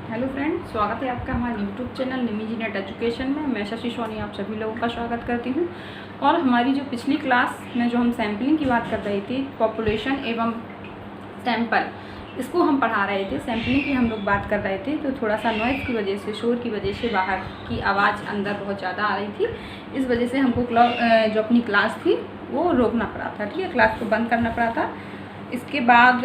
Hello friend, स्वागत है आपका हमारे यूट्यूब चैनल निमी नेट एजुकेशन में। मैं शशि सोनी आप सभी लोगों का स्वागत करती हूँ। और हमारी जो पिछली क्लास में जो हम सैम्पलिंग की बात कर रहे थे, पॉपुलेशन एवं सैंपल, इसको हम पढ़ा रहे थे। सैम्पलिंग की हम लोग बात कर रहे थे, तो थोड़ा सा नॉइज़ की वजह से, शोर की वजह से बाहर की आवाज़ अंदर बहुत ज़्यादा आ रही थी। इस वजह से हमको जो अपनी क्लास थी वो रोकना पड़ा था। ठीक है, क्लास को बंद करना पड़ा था। इसके बाद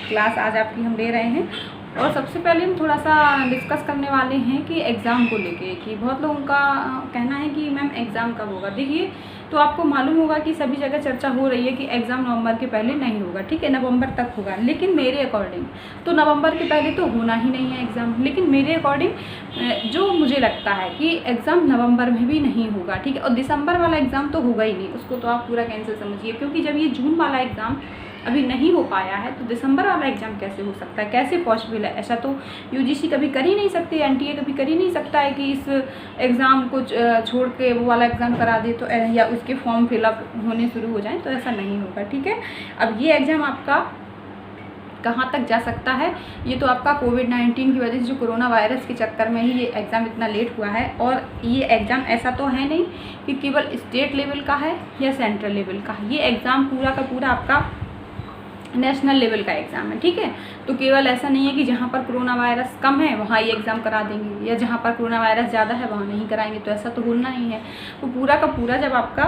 क्लास आज आपकी हम ले रहे हैं। और सबसे पहले हम थोड़ा सा डिस्कस करने वाले हैं कि एग्ज़ाम को लेके, कि बहुत लोगों का कहना है कि मैम एग्ज़ाम कब होगा। देखिए, तो आपको मालूम होगा कि सभी जगह चर्चा हो रही है कि एग्ज़ाम नवंबर के पहले नहीं होगा। ठीक है, नवंबर तक होगा, लेकिन मेरे अकॉर्डिंग तो नवंबर के पहले तो होना ही नहीं है एग्ज़ाम। लेकिन मेरे अकॉर्डिंग जो मुझे लगता है कि एग्ज़ाम नवंबर में भी नहीं होगा। ठीक है, और दिसंबर वाला एग्ज़ाम तो होगा ही नहीं, उसको तो आप पूरा कैंसिल समझिए। क्योंकि जब ये जून वाला एग्ज़ाम अभी नहीं हो पाया है, तो दिसंबर वाला एग्ज़ाम कैसे हो सकता है, कैसे पॉसिबल है। ऐसा तो यूजीसी कभी कर ही नहीं सकते, एनटीए कभी कर ही नहीं सकता है कि इस एग्ज़ाम को छोड़ के वो वाला एग्ज़ाम करा दे, तो या उसके फॉर्म फिलअप होने शुरू हो जाए, तो ऐसा नहीं होगा। ठीक है, अब ये एग्ज़ाम आपका कहाँ तक जा सकता है, ये तो आपका कोविड-19 की वजह से, जो कोरोना वायरस के चक्कर में ही ये एग्ज़ाम इतना लेट हुआ है। और ये एग्ज़ाम ऐसा तो है नहीं कि केवल स्टेट लेवल का है या सेंट्रल लेवल का है। ये एग्ज़ाम पूरा का पूरा आपका नेशनल लेवल का एग्ज़ाम है। ठीक है, तो केवल ऐसा नहीं है कि जहाँ पर कोरोना वायरस कम है वहाँ ये एग्ज़ाम करा देंगे, या जहाँ पर कोरोना वायरस ज़्यादा है वहाँ नहीं कराएंगे, तो ऐसा तो होना नहीं है। तो पूरा का पूरा जब आपका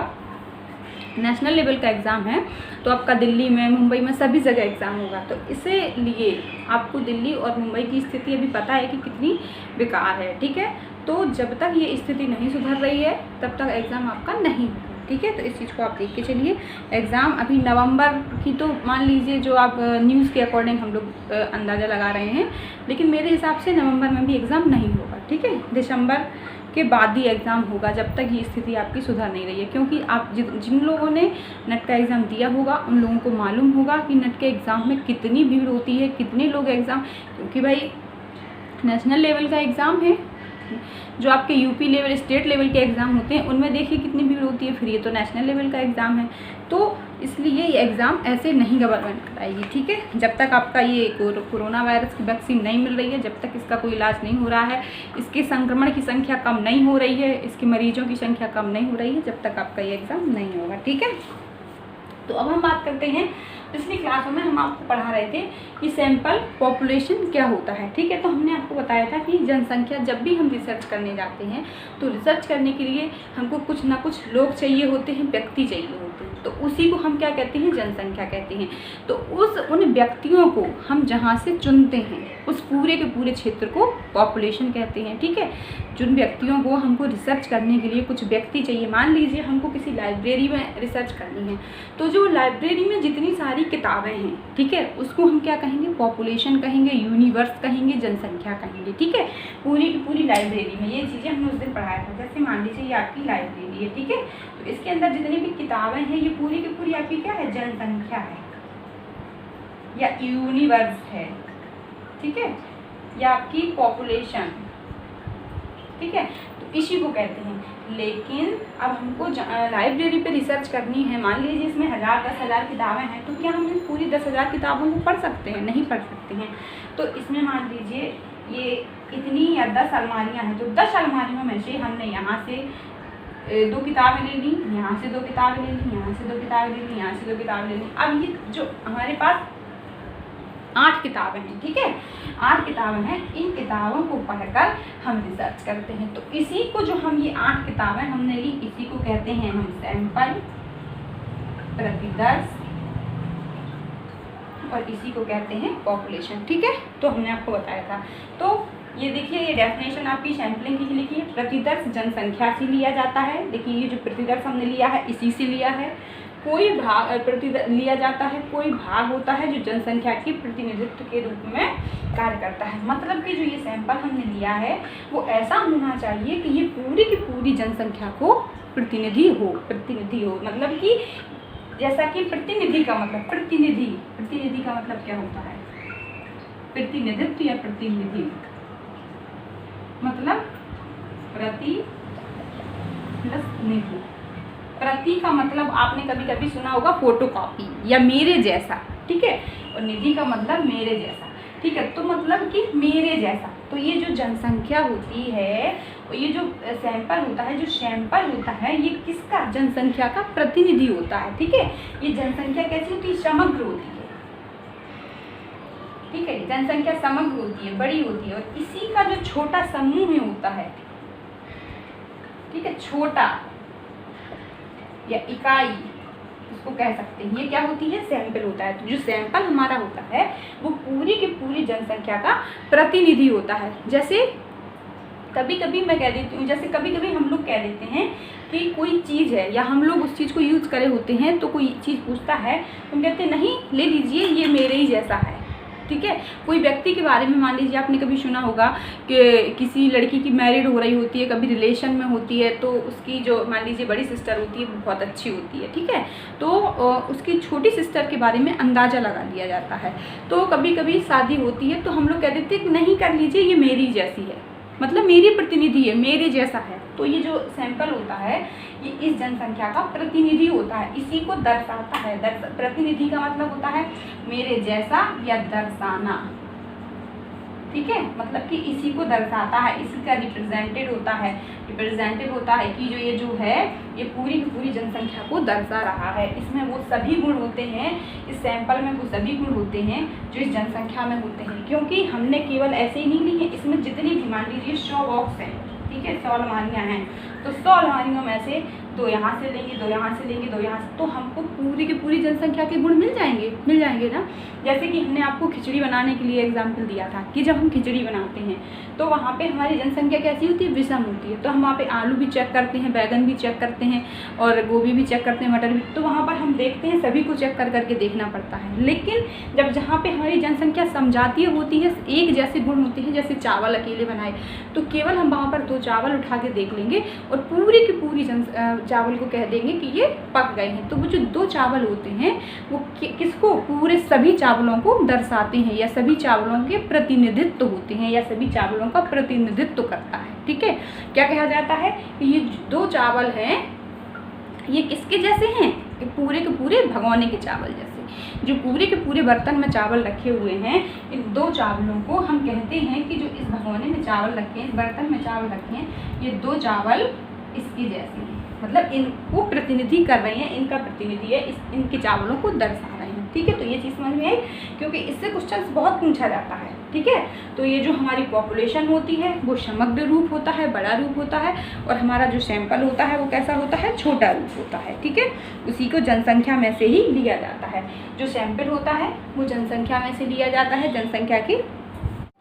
नेशनल लेवल का एग्ज़ाम है, तो आपका दिल्ली में, मुंबई में, सभी जगह एग्ज़ाम होगा। तो इसलिए आपको दिल्ली और मुंबई की स्थिति अभी पता है कि कितनी बेकार है। ठीक है, तो जब तक ये स्थिति नहीं सुधर रही है तब तक एग्ज़ाम आपका नहीं होगा। ठीक है, तो इस चीज़ को आप देख के चलिए। एग्ज़ाम अभी नवंबर की तो मान लीजिए, जो आप न्यूज़ के अकॉर्डिंग हम लोग अंदाज़ा लगा रहे हैं, लेकिन मेरे हिसाब से नवंबर में भी एग्ज़ाम नहीं होगा। ठीक है, दिसंबर के बाद ही एग्ज़ाम होगा, जब तक ये स्थिति आपकी सुधर नहीं रही है। क्योंकि आप जिन लोगों ने नेट का एग्ज़ाम दिया होगा उन लोगों को मालूम होगा कि नेट के एग्ज़ाम में कितनी भीड़ होती है, कितने लोग एग्ज़ाम, क्योंकि भाई नेशनल लेवल का एग्ज़ाम है। जो आपके यूपी लेवल, स्टेट लेवल के एग्ज़ाम होते हैं उनमें देखिए कितनी भीड़ होती है, फिर ये तो नेशनल लेवल का एग्ज़ाम है। तो इसलिए ये एग्ज़ाम ऐसे नहीं गवर्नमेंट कराएगी। ठीक है, जब तक आपका ये कोरोना वायरस की वैक्सीन नहीं मिल रही है, जब तक इसका कोई इलाज नहीं हो रहा है, इसके संक्रमण की संख्या कम नहीं हो रही है, इसके मरीजों की संख्या कम नहीं हो रही है, जब तक आपका ये एग्ज़ाम नहीं होगा। ठीक है, तो अब हम बात करते हैं, पिछली क्लासों में हम आपको पढ़ा रहे थे कि सैंपल पॉपुलेशन क्या होता है। ठीक है, तो हमने आपको बताया था कि जनसंख्या, जब भी हम रिसर्च करने जाते हैं तो रिसर्च करने के लिए हमको कुछ ना कुछ लोग चाहिए होते हैं, व्यक्ति चाहिए होते हैं, तो उसी को हम क्या कहते हैं, जनसंख्या कहते हैं। तो उन व्यक्तियों को हम जहाँ से चुनते हैं, उस पूरे के पूरे क्षेत्र को पॉपुलेशन कहते हैं। ठीक है, जिन व्यक्तियों को हमको रिसर्च करने के लिए कुछ व्यक्ति चाहिए, मान लीजिए हमको किसी लाइब्रेरी में रिसर्च करनी है, तो जो लाइब्रेरी में जितनी सारी किताबें हैं, ठीक है, उसको हम क्या कहेंगे, पॉपुलेशन कहेंगे, यूनिवर्स कहेंगे, जनसंख्या कहेंगे। ठीक है, पूरी की पूरी लाइब्रेरी में ये चीज़ें हमने उस दिन पढ़ाया था। जैसे मान लीजिए ये आपकी लाइब्रेरी है। ठीक है, तो इसके अंदर जितनी भी किताबें हैं, ये पूरी की पूरी आपकी क्या है, जनसंख्या है या यूनिवर्स है। ठीक है, या आपकी पॉपुलेशन। ठीक है, तो इसी को कहते हैं। लेकिन अब हमको लाइब्रेरी पे रिसर्च करनी है, मान लीजिए इसमें 1000 10,000 किताबें हैं, तो क्या हम पूरी 10,000 किताबों को पढ़ सकते हैं? नहीं पढ़ सकते हैं। तो इसमें मान लीजिए ये इतनी या 10 अलमारियाँ हैं, तो 10 अलमारियों में से हमने यहाँ से 2 किताबें ले ली, यहाँ से 2 किताबें ले ली, यहाँ से 2 किताबें ले ली, यहाँ से 2 किताबें ले ली। अब ये जो हमारे पास 8 किताबें हैं, ठीक है, 8 किताबें हैं, इन किताबों को पढ़कर हम रिसर्च करते हैं। तो इसी को, जो हम ये 8 किताबें हमने ली, इसी को कहते हैं हम सैंपल, प्रतिदर्श, और इसी को कहते हैं पॉपुलेशन। ठीक है, तो हमने आपको बताया था। तो ये देखिए, ये डेफिनेशन आपकी सैम्पलिंग की लिखी है। प्रतिदर्श जनसंख्या से लिया जाता है। देखिए, ये जो प्रतिदर्श हमने लिया है इसी से लिया है। कोई भाग लिया जाता है, कोई भाग होता है जो जनसंख्या के प्रतिनिधित्व के रूप में कार्य करता है। मतलब कि जो ये सैंपल हमने लिया है वो ऐसा होना चाहिए कि ये पूरी की पूरी जनसंख्या को प्रतिनिधि हो। मतलब कि जैसा कि प्रतिनिधि का मतलब, प्रतिनिधि का मतलब क्या होता है, प्रतिनिधित्व या प्रतिनिधि, मतलब प्रति प्लस निधि। प्रति का मतलब आपने कभी कभी सुना होगा फोटोकॉपी या मेरे जैसा। ठीक है, और निधि का मतलब मेरे जैसा। ठीक है। तो मतलब कि मेरे जैसा, तो ये जो जनसंख्या होती है, ये जो सैंपल होता है, जो सैंपल होता है, ये किसका, जनसंख्या का प्रतिनिधि होता है। ठीक है, ये जनसंख्या कैसी होती है, समग्र होती है। ठीक है, जनसंख्या समग्र होती है, बड़ी होती है, और इसी का जो छोटा समूह होता है, ठीक है, छोटा या इकाई उसको कह सकते हैं, ये क्या होती है, सैंपल होता है। तो जो सैंपल हमारा होता है वो पूरी की पूरी जनसंख्या का प्रतिनिधि होता है। जैसे कभी कभी मैं कह देती हूँ, जैसे कभी कभी हम लोग कह देते हैं कि कोई चीज़ है या हम लोग उस चीज़ को यूज़ करे होते हैं, तो कोई चीज़ पूछता है, हम कहते हैं नहीं ले लीजिए, ये मेरे ही जैसा है। ठीक है, कोई व्यक्ति के बारे में मान लीजिए आपने कभी सुना होगा कि किसी लड़की की मैरिड हो रही होती है, कभी रिलेशन में होती है, तो उसकी जो मान लीजिए बड़ी सिस्टर होती है वो बहुत अच्छी होती है। ठीक है, तो उसकी छोटी सिस्टर के बारे में अंदाज़ा लगा लिया जाता है। तो कभी कभी शादी होती है तो हम लोग कह देते हैं कि नहीं कर लीजिए, ये मेरी जैसी है, मतलब मेरी प्रतिनिधि है, मेरे जैसा है। तो ये जो सैंपल होता है ये इस जनसंख्या का प्रतिनिधि होता है, इसी को दर्शाता है। प्रतिनिधि का मतलब होता है मेरे जैसा या दर्शाना। ठीक है, मतलब कि इसी को दर्शाता है, इसी का रिप्रेजेंटेड होता है, रिप्रेजेंटेड होता है कि जो ये जो है ये पूरी की पूरी जनसंख्या को दर्शा रहा है। इसमें वो सभी गुण होते हैं, इस सैंपल में वो सभी गुण होते हैं जो इस जनसंख्या में होते हैं। क्योंकि हमने केवल ऐसे ही नहीं ली है, इसमें जितनी भी मान लीजिए 100 बॉक्स हैं, ठीक है, 100 अलमारियाँ हैं, तो 100 अलमारियों में से 2 यहाँ से लेंगे, 2 यहाँ से लेंगे, 2 यहाँ से, तो हमको पूरी की पूरी जनसंख्या के गुण मिल जाएंगे ना। जैसे कि हमने आपको खिचड़ी बनाने के लिए एग्जाम्पल दिया था कि जब हम खिचड़ी बनाते हैं तो वहाँ पे हमारी जनसंख्या कैसी होती है, विषम होती है। तो हम वहाँ पे आलू भी चेक करते हैं, बैगन भी चेक करते हैं, और गोभी भी चेक करते हैं, मटर भी, तो वहाँ पर हम देखते हैं, सभी को चेक करके देखना पड़ता है। लेकिन जब जहाँ पे हमारी जनसंख्या समझाती होती है, एक जैसे गुण होते हैं, जैसे चावल अकेले बनाए तो केवल हम वहाँ पर 2 चावल उठा के देख लेंगे और पूरी की पूरी चावल को कह देंगे कि ये पक गए हैं। तो वो जो 2 चावल होते हैं वो किसको, पूरे सभी चावलों को दर्शाते हैं, या सभी चावलों के प्रतिनिधित्व होते हैं, या सभी चावलों का प्रतिनिधित्व करता है। ठीक है, क्या कहा जाता है कि ये 2 चावल हैं, ये किसके जैसे हैं, कि पूरे के पूरे भगोने के चावल जैसे। जो पूरे के पूरे बर्तन में चावल रखे हुए हैं, इन 2 चावलों को हम कहते हैं कि जो इस भगोने में चावल रखे हैं, इस बर्तन में चावल रखे हैं, ये 2 चावल इसके जैसे हैं, मतलब इनको प्रतिनिधि कर रहे हैं, इनका प्रतिनिधि है, इनके चावलों को दर्शा रहे हैं। ठीक है, तो ये चीज़ समझ में आई, क्योंकि इससे क्वेश्चन बहुत पूछा जाता है। ठीक है, तो ये जो हमारी पॉपुलेशन होती है वो समग्र रूप होता है, बड़ा रूप होता है, और हमारा जो सैंपल होता है वो कैसा होता है, छोटा रूप होता है। ठीक है, उसी को जनसंख्या में से ही लिया जाता है। जो सैंपल होता है वो जनसंख्या में से लिया जाता है, जनसंख्या की।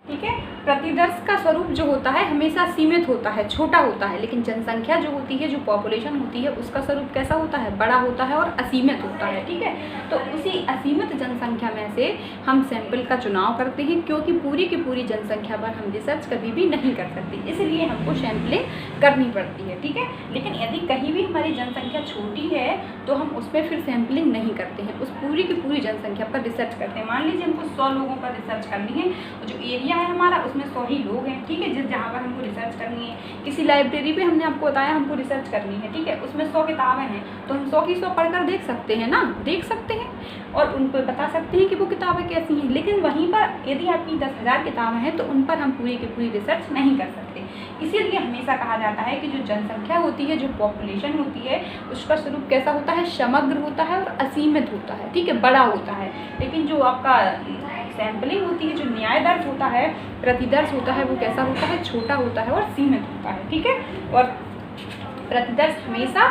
ठीक है, प्रतिदर्श का स्वरूप जो होता है हमेशा सीमित होता है, छोटा होता है, लेकिन जनसंख्या जो होती है, जो पॉपुलेशन होती है, उसका स्वरूप कैसा होता है, बड़ा होता है और असीमित होता है। ठीक है, तो उसी असीमित जनसंख्या में से हम सैंपल का चुनाव करते हैं, क्योंकि पूरी की पूरी जनसंख्या पर हम रिसर्च कभी भी नहीं कर सकते, इसलिए हमको सैंपलिंग करनी पड़ती है। ठीक है, लेकिन यदि कहीं भी हमारी जनसंख्या छोटी है तो हम उस पर फिर सैंपलिंग नहीं करते हैं, उस पूरी की पूरी जनसंख्या पर रिसर्च करते हैं। मान लीजिए हमको 100 लोगों पर रिसर्च करनी है, और जो एरिया है हमारा उसमें 100 ही लोग हैं। ठीक है, जहाँ पर हमको रिसर्च करनी है, किसी लाइब्रेरी पे हमने आपको बताया हमको रिसर्च करनी है, ठीक है, उसमें 100 किताबें हैं, तो हम 100 की 100 पढ़कर देख सकते हैं ना, देख सकते हैं और उनको बता सकते हैं कि वो किताबें कैसी हैं। लेकिन वहीं पर यदि आपकी 10,000 किताबें हैं तो उन पर हम पूरी की पूरी रिसर्च नहीं कर सकते। इसीलिए हमेशा कहा जाता है कि जो जनसंख्या होती है, जो पॉपुलेशन होती है, उसका स्वरूप कैसा होता है, समग्र होता है और असीमित होता है। ठीक है, बड़ा होता है। लेकिन जो आपका सैंपलिंग होती है, जो न्यायदर्श होता है, प्रतिदर्श होता है, वो कैसा होता है, छोटा होता है और सीमित होता है। ठीक है, और प्रतिदर्श हमेशा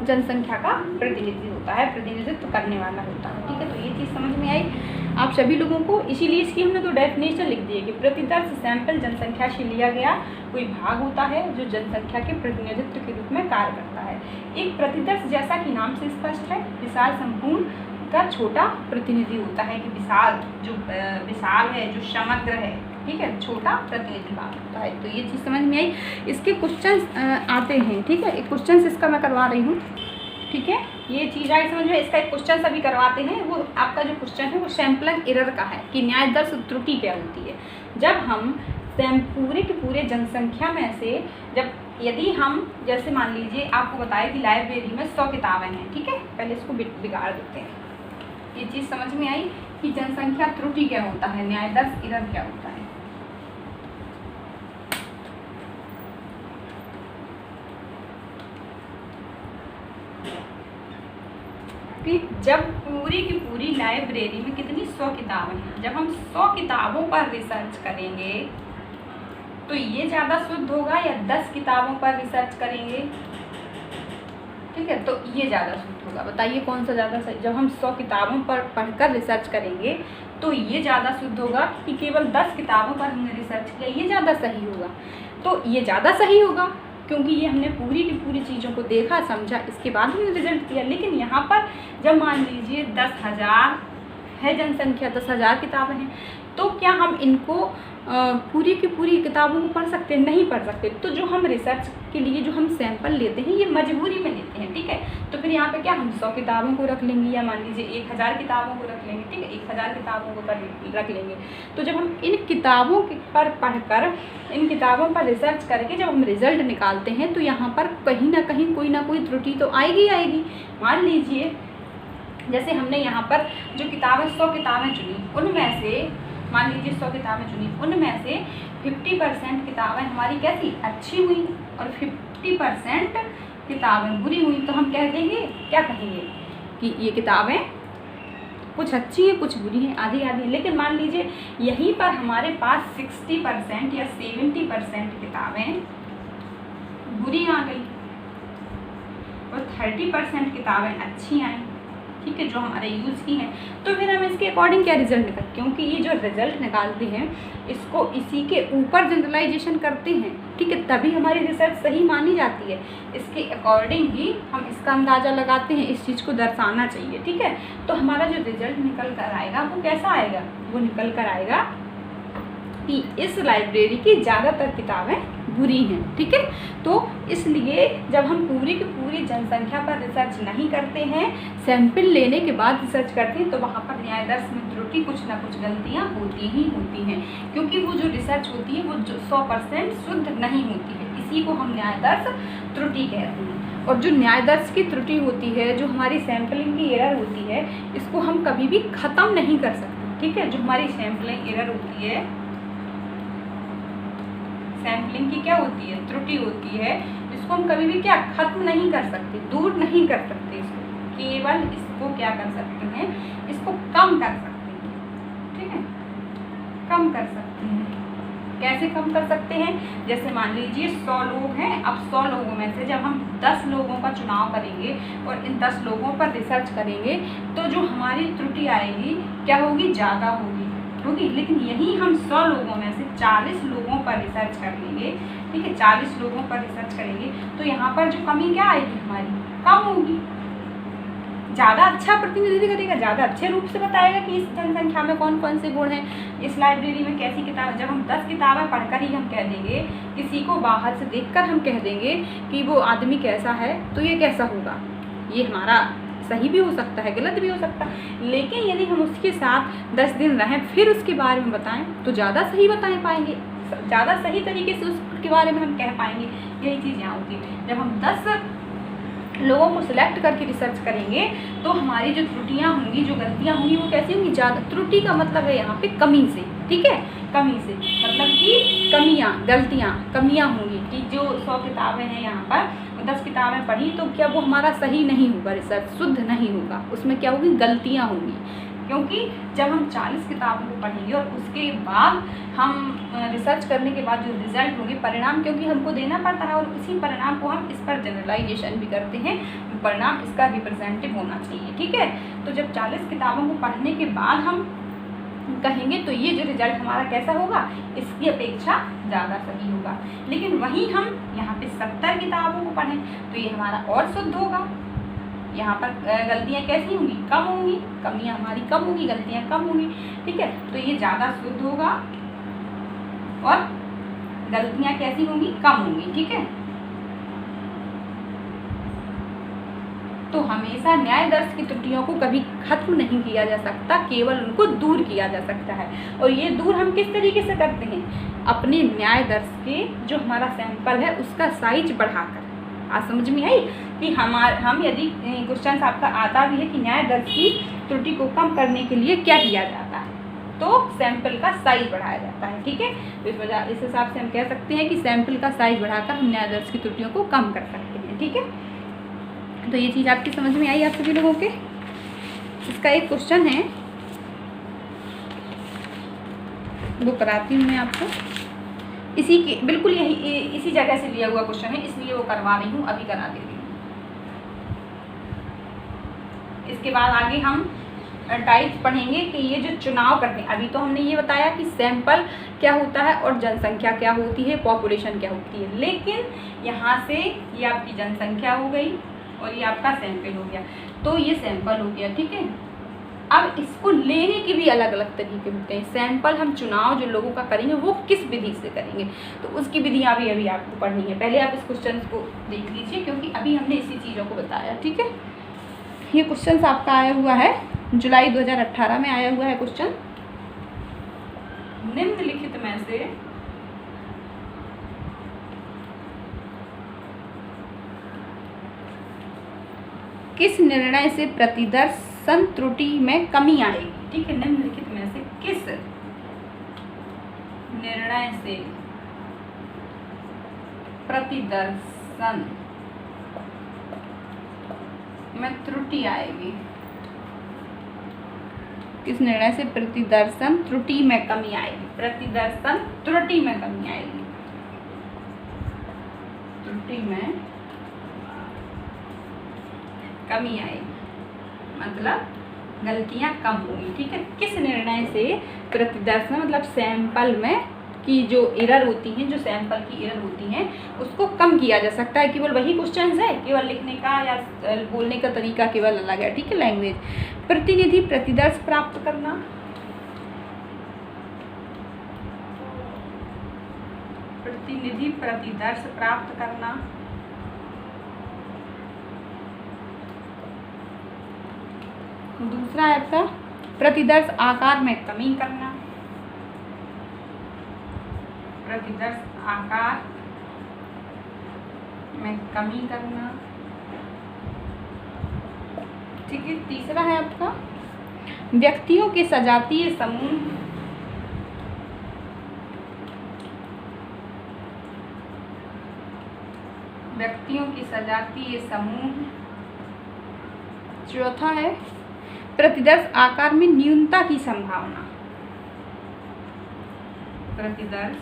जनसंख्या का प्रतिनिधि होता है, प्रतिनिधित्व करने वाला होता है। ठीक है, तो ये चीज़ समझ में आई आप सभी लोगों को। इसीलिए इसकी हमने तो डेफिनेशन लिख दी है कि प्रतिदर्श सैंपल जनसंख्या से लिया गया कोई भाग होता है जो जनसंख्या के प्रतिनिधित्व के रूप में कार्य करता है। एक प्रतिदर्श, जैसा कि नाम से स्पष्ट है, विशाल संपूर्ण का छोटा प्रतिनिधि होता है, कि विशाल जो विशाल है, जो समग्र है, ठीक है, छोटा प्रतिनिधि भाग होता है। तो ये चीज़ समझ में आई। इसके क्वेश्चन आते हैं। ठीक है, एक क्वेश्चन इसका मैं करवा रही हूँ। ठीक है, ये चीज़ आई समझ में। इसका एक क्वेश्चन सभी करवाते हैं। वो आपका जो क्वेश्चन है वो सैंपलिंग एरर का है, कि न्यायदर्श त्रुटि क्या होती है। जब हम पूरे के पूरे जनसंख्या में से यदि हम, जैसे मान लीजिए आपको बताया कि लाइब्रेरी में 100 किताबें हैं, ठीक है, पहले इसको बिगाड़ देते हैं। ये चीज़ समझ में आई कि जनसंख्या त्रुटि क्या होता है, न्याय दर्श एरर क्या होता है। कि जब पूरी की पूरी लाइब्रेरी में कितनी 100 किताबें हैं, जब हम 100 किताबों पर रिसर्च करेंगे तो ये ज़्यादा शुद्ध होगा या 10 किताबों पर रिसर्च करेंगे, ठीक है, तो ये ज़्यादा शुद्ध होगा। बताइए कौन सा ज़्यादा सही। जब हम 100 किताबों पर पढ़कर रिसर्च करेंगे तो ये ज़्यादा शुद्ध होगा कि केवल 10 किताबों पर हमने रिसर्च किया, ये ज़्यादा सही होगा। तो ये ज़्यादा सही होगा क्योंकि ये हमने पूरी की पूरी चीज़ों को देखा समझा, इसके बाद हमने रिजल्ट किया। लेकिन यहाँ पर जब मान लीजिए 10,000 है जनसंख्या, 10,000 किताबें हैं, तो क्या हम इनको पूरी की पूरी किताबों को पढ़ सकते हैं? नहीं पढ़ सकते। तो जो हम रिसर्च के लिए जो हम सैंपल लेते हैं ये मजबूरी में लेते हैं, ठीक है। तो फिर यहाँ पे क्या हम 100 किताबों को रख लेंगे या मान लीजिए 1000 किताबों को रख लेंगे, ठीक है, 1000 किताबों को रख लेंगे। तो जब हम इन किताबों पर पढ़कर, इन किताबों पर रिसर्च करके जब हम रिजल्ट निकालते हैं तो यहाँ पर कहीं ना कहीं कोई ना कोई त्रुटि तो आएगी आएगी। मान लीजिए जैसे हमने यहाँ पर जो किताबें 100 किताबें चुनी, उनमें से मान लीजिए 100 किताबें चुनी, उनमें से 50% किताबें हमारी कैसी अच्छी हुई और 50% किताबें बुरी हुई। तो हम कह देंगे, क्या कहेंगे कि ये किताबें कुछ अच्छी है कुछ बुरी हैं, आधी आधी। लेकिन मान लीजिए यहीं पर हमारे पास 60% या 70% किताबें बुरी आ गई और 30% किताबें अच्छी आई, ठीक है, जो हमारे यूज़ की हैं। तो फिर हम इसके अकॉर्डिंग क्या रिजल्ट निकाल, क्योंकि ये जो रिजल्ट निकालते हैं इसको इसी के ऊपर जनरलाइजेशन करते हैं, ठीक है, तभी हमारी रिसर्च सही मानी जाती है। इसके अकॉर्डिंग ही हम इसका अंदाज़ा लगाते हैं, इस चीज़ को दर्शाना चाहिए, ठीक है। तो हमारा जो रिजल्ट निकल कर आएगा वो कैसा आएगा, वो निकल कर आएगा कि इस लाइब्रेरी की ज़्यादातर किताबें बुरी हैं, ठीक है। तो इसलिए जब हम पूरी की पूरी जनसंख्या पर रिसर्च नहीं करते हैं, सैंपल लेने के बाद रिसर्च करते हैं, तो वहाँ पर न्याय दर्श में त्रुटि, कुछ ना कुछ गलतियाँ होती ही होती हैं, क्योंकि वो जो रिसर्च होती है वो 100% शुद्ध नहीं होती है। इसी को हम न्याय दर्श त्रुटि कहते हैं। और जो न्याय दर्श की त्रुटि होती है, जो हमारी सैंपलिंग की एरर होती है, इसको हम कभी भी ख़त्म नहीं कर सकते, ठीक है। जो हमारी सैंपलिंग एरर होती है, सैम्पलिंग की क्या होती है, त्रुटि होती है, इसको हम कभी भी क्या खत्म नहीं कर सकते, दूर नहीं कर सकते इसको, केवल इसको क्या कर सकते हैं, इसको कम कर सकते हैं, ठीक है, कम कर सकते हैं। कैसे कम कर सकते हैं? जैसे मान लीजिए 100 लोग हैं, अब 100 लोगों में से जब हम 10 लोगों का चुनाव करेंगे और इन 10 लोगों पर रिसर्च करेंगे तो जो हमारी त्रुटि आएगी क्या होगी, ज़्यादा होगी। लेकिन यही हम 100 लोगों में से 40 लोगों पर रिसर्च कर लेंगे, ठीक है, 40 लोगों पर रिसर्च करेंगे तो यहाँ पर जो कमी क्या आएगी हमारी, कम होगी। ज़्यादा अच्छा प्रतिनिधित्व करेगा, ज़्यादा अच्छे रूप से बताएगा कि इस जनसंख्या में कौन कौन से गुण हैं, इस लाइब्रेरी में कैसी किताब। जब हम 10 किताबें पढ़कर ही हम कह देंगे, किसी को बाहर से देखकर हम कह देंगे कि वो आदमी कैसा है, तो ये कैसा होगा, ये हमारा सही भी हो सकता है, गलत भी हो सकता है। लेकिन यदि हम उसके साथ 10 दिन रहें फिर उसके बारे में बताएं तो ज़्यादा सही बता पाएंगे, ज़्यादा सही तरीके से उसके बारे में हम कह पाएंगे। यही चीज़ यहाँ होती है। जब हम 10 लोगों को सिलेक्ट करके रिसर्च करेंगे तो हमारी जो त्रुटियाँ होंगी, जो गलतियाँ होंगी, वो कैसी होंगी, ज़्यादा। त्रुटि का मतलब है यहाँ पे कमी से, ठीक है, कमी से मतलब कि कमियाँ, गलतियाँ, कमियाँ होंगी कि जो 100 किताबें हैं यहाँ पर 10 किताबें पढ़ी तो क्या वो हमारा सही नहीं होगा, रिसर्च शुद्ध नहीं होगा, उसमें क्या होगी, गलतियाँ होंगी। क्योंकि जब हम 40 किताबों को पढ़ेंगे और उसके बाद हम रिसर्च करने के बाद जो रिज़ल्ट होंगे, परिणाम, क्योंकि हमको देना पड़ता है और उसी परिणाम को हम इस पर जनरलाइजेशन भी करते हैं, परिणाम इसका रिप्रेजेंटेटिव होना चाहिए, ठीक है। तो जब 40 किताबों को पढ़ने के बाद हम कहेंगे तो ये जो रिजल्ट हमारा कैसा होगा, इसकी अपेक्षा ज़्यादा सही होगा। लेकिन वहीं हम यहाँ पे 70 किताबों को पढ़ें तो ये हमारा और शुद्ध होगा। यहाँ पर गलतियाँ कैसी होंगी, कम होंगी, कमियाँ हमारी कम होंगी, गलतियाँ कम होंगी, ठीक है। तो ये ज़्यादा शुद्ध होगा और गलतियाँ कैसी होंगी, कम होंगी, ठीक है। तो हमेशा न्याय दर्श की त्रुटियों को कभी खत्म नहीं किया जा सकता, केवल उनको दूर किया जा सकता है। और ये दूर हम किस तरीके से करते हैं, अपने न्याय दर्श के जो हमारा सैंपल है उसका साइज बढ़ाकर। आज समझ में आई कि हम यदि क्वेश्चन आपका आता भी है कि न्याय दर्श की त्रुटि को कम करने के लिए क्या किया जाता है? तो सैंपल का साइज बढ़ाया जाता है। ठीक है, तो इस हिसाब से हम कह सकते हैं कि सैंपल का साइज बढ़ाकर हम न्याय दर्श की त्रुटियों को कम कर सकते हैं। ठीक है, तो ये चीज़ आपकी समझ में आई आप सभी लोगों के। इसका एक क्वेश्चन है, वो कराती हूँ मैं आपको। इसी के बिल्कुल इसी जगह से लिया हुआ क्वेश्चन है, इसलिए वो करवा रही हूँ, अभी करा दे रही हूँ। इसके बाद आगे हम टाइप्स पढ़ेंगे कि ये जो चुनाव करते हैं, अभी तो हमने ये बताया कि सैंपल क्या होता है और जनसंख्या क्या होती है, पॉपुलेशन क्या होती है। लेकिन यहाँ से ये आपकी जनसंख्या हो गई और ये आपका सैंपल हो गया, तो ये सैंपल हो गया। ठीक है, अब इसको लेने के भी अलग अलग तरीके होते हैं। सैंपल हम चुनाव जो लोगों का करेंगे वो किस विधि से करेंगे, तो उसकी विधियाँ भी अभी आपको पढ़नी है। पहले आप इस क्वेश्चन को देख लीजिए, क्योंकि अभी हमने इसी चीज़ों को बताया। ठीक है, ये क्वेश्चन आपका आया हुआ है जुलाई 2018 में आया हुआ है क्वेश्चन। निम्नलिखित में से किस निर्णय से प्रतिदर्शन त्रुटि में कमी आएगी? ठीक है, निम्नलिखित में से किस निर्णय से प्रतिदर्शन में त्रुटि आएगी? किस निर्णय से प्रतिदर्शन त्रुटि में कमी आएगी? प्रतिदर्शन त्रुटि में कमी आएगी, त्रुटि में कमी आएगी, मतलब गलतियां कम होंगी। ठीक है, किस निर्णय से प्रतिदर्शन मतलब सैंपल में की जो एरर होती हैं, जो सैंपल की एरर होती हैं, उसको कम किया जा सकता है। केवल वही क्वेश्चन है, केवल लिखने का या बोलने का तरीका केवल अलग है। ठीक है, लैंग्वेज। प्रतिनिधि प्रतिदर्श प्राप्त करना, प्रतिनिधि प्रतिदर्श प्राप्त करना, दूसरा है आपका प्रतिदर्श आकार में कमी करना, प्रतिदर्श आकार में कमी करना। ठीक है, तीसरा है आपका व्यक्तियों के सजातीय समूह, व्यक्तियों के सजातीय समूह। चौथा है प्रतिदर्श आकार में न्यूनता की संभावना, प्रतिदर्श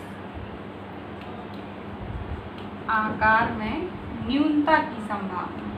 आकार में न्यूनता की संभावना।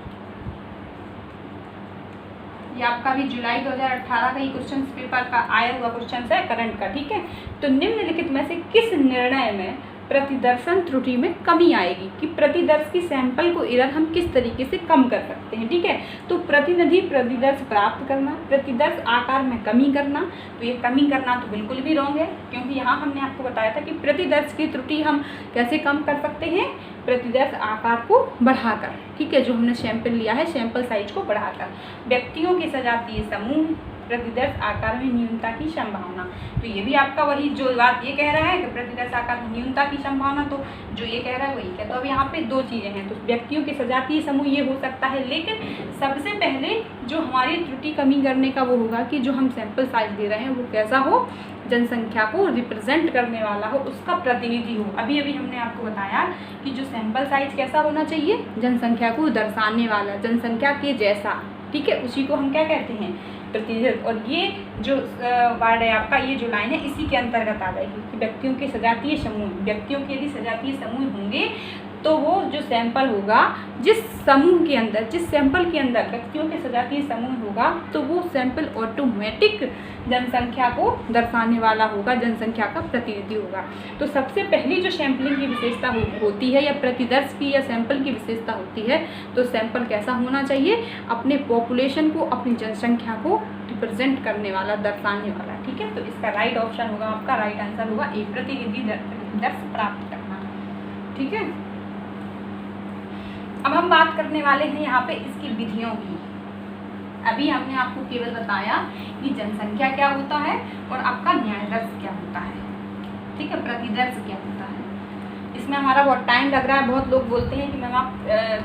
ये आपका भी जुलाई 2018 का ही क्वेश्चन पेपर का आया हुआ क्वेश्चन है, करंट का। ठीक है, तो निम्नलिखित में से किस निर्णय में प्रतिदर्शन त्रुटि में कमी आएगी, कि प्रतिदर्श की सैंपल को एरर हम किस तरीके से कम कर सकते हैं। ठीक है, तो प्रतिनिधि प्रतिदर्श प्राप्त करना, प्रतिदर्श आकार में कमी करना। तो ये कमी करना तो बिल्कुल भी रॉन्ग है, क्योंकि यहाँ हमने आपको बताया था कि प्रतिदर्श की त्रुटि हम कैसे कम कर सकते हैं, प्रतिदर्श आकार को बढ़ाकर। ठीक है, जो हमने सैंपल लिया है सैंपल साइज को बढ़ाकर। व्यक्तियों के सजातीय समूह, प्रतिदर्श आकार में न्यूनता की संभावना। तो ये भी आपका वही जो बात ये कह रहा है कि प्रतिदर्श आकार में न्यूनता की संभावना, तो जो ये कह रहा है वही है। तो अब यहाँ पे दो चीज़ें हैं, तो व्यक्तियों के सजातीय समूह ये हो सकता है, लेकिन सबसे पहले जो हमारी त्रुटि कमी करने का वो होगा कि जो हम सैंपल साइज दे रहे हैं वो कैसा हो, जनसंख्या को रिप्रेजेंट करने वाला हो, उसका प्रतिनिधि हो। अभी अभी हमने आपको बताया कि जो सैंपल साइज कैसा होना चाहिए, जनसंख्या को दर्शाने वाला, जनसंख्या के जैसा। ठीक है, उसी को हम क्या कहते हैं, प्रतिशत। और ये जो वर्ड है आपका, ये जो लाइन है इसी के अंतर्गत आ जाएगी कि व्यक्तियों के सजातीय समूह, व्यक्तियों के यदि सजातीय समूह होंगे तो वो जो सैंपल होगा, जिस समूह के अंदर, जिस सैंपल के अंदर व्यक्तियों के सजातीय समूह होगा, तो वो सैंपल ऑटोमेटिक जनसंख्या को दर्शाने वाला होगा, जनसंख्या का प्रतिनिधि होगा। तो सबसे पहली जो सैंपलिंग की विशेषता होती है, या प्रतिदर्श की या सैंपल की विशेषता होती है, तो सैंपल कैसा होना चाहिए, अपने पॉपुलेशन को, अपनी जनसंख्या को रिप्रेजेंट करने वाला, दर्शाने वाला। ठीक है, तो इसका राइट ऑप्शन होगा आपका, राइट आंसर होगा ए, प्रतिनिधि प्रतिदर्श प्राप्त करना। ठीक है, अब हम बात करने वाले हैं यहाँ पे इसकी विधियों की। अभी हमने आपको केवल बताया कि जनसंख्या क्या होता है और आपका न्याय दर्श क्या होता है। ठीक है, प्रतिदर्श क्या होता है। इसमें हमारा बहुत टाइम लग रहा है। बहुत लोग बोलते हैं कि मैम आप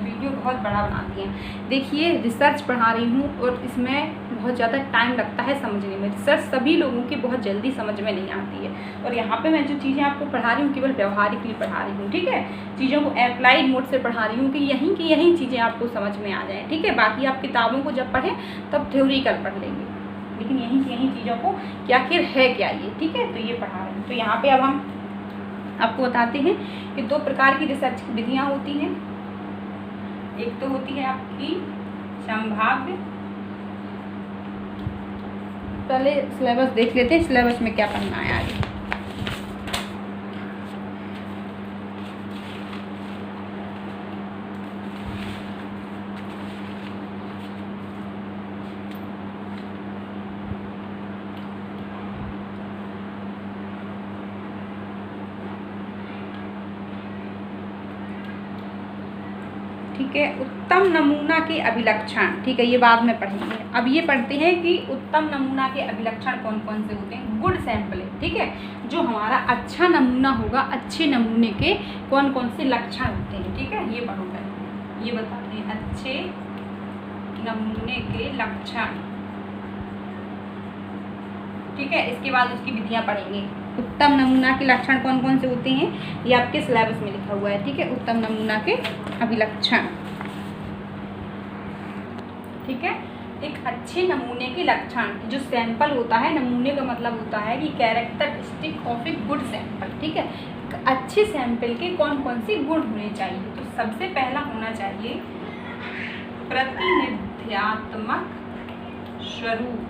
वीडियो बहुत बड़ा बनाती हैं। देखिए, रिसर्च पढ़ा रही हूँ और इसमें बहुत ज़्यादा टाइम लगता है समझने में। रिसर्च सभी लोगों की बहुत जल्दी समझ में नहीं आती है। और यहाँ पे मैं जो चीज़ें आपको पढ़ा रही हूँ केवल व्यवहारिकली पढ़ा रही हूँ, ठीक है, चीज़ों को अप्लाइड मोड से पढ़ा रही हूँ कि यहीं की यहीं चीज़ें आपको समझ में आ जाएँ, ठीक है। बाकी आप किताबों को जब पढ़ें तब थ्योरिकल पढ़ लेंगे, लेकिन यहीं की यहीं चीज़ों को कि आखिर है क्या ये, ठीक है, तो ये पढ़ा रहे हैं। तो यहाँ पे अब हम आपको बताते हैं कि 2 प्रकार की रिसर्च की विधियाँ होती हैं। एक तो होती है आपकी संभाव्य, पहले सिलेबस देख लेते हैं, सिलेबस में क्या पढ़ना है आगे। ठीक है, उत्तम नमूना के अभिलक्षण, ठीक है, ये बाद में पढ़ेंगे। अब ये पढ़ते हैं कि उत्तम नमूना के अभिलक्षण कौन कौन से होते हैं। गुड सैंपल, ठीक है, जो हमारा अच्छा नमूना होगा, अच्छे नमूने के कौन कौन से लक्षण होते हैं, ठीक है, ये पढ़ो पहले, ये बताते हैं अच्छे नमूने के लक्षण, ठीक है। इसके बाद उसकी विधियाँ पढ़ेंगे। उत्तम नमूना के लक्षण कौन कौन से होते हैं ये आपके सिलेबस में लिखा हुआ है, ठीक है, उत्तम नमूना के अभिलक्षण, ठीक है। एक अच्छे नमूने के लक्षण, जो सैंपल होता है, नमूने का मतलब होता है कि characteristic of a good sample, ठीक है, अच्छे सैंपल के कौन कौन से गुण होने चाहिए। तो सबसे पहला होना चाहिए प्रतिनिध्यात्मक स्वरूप।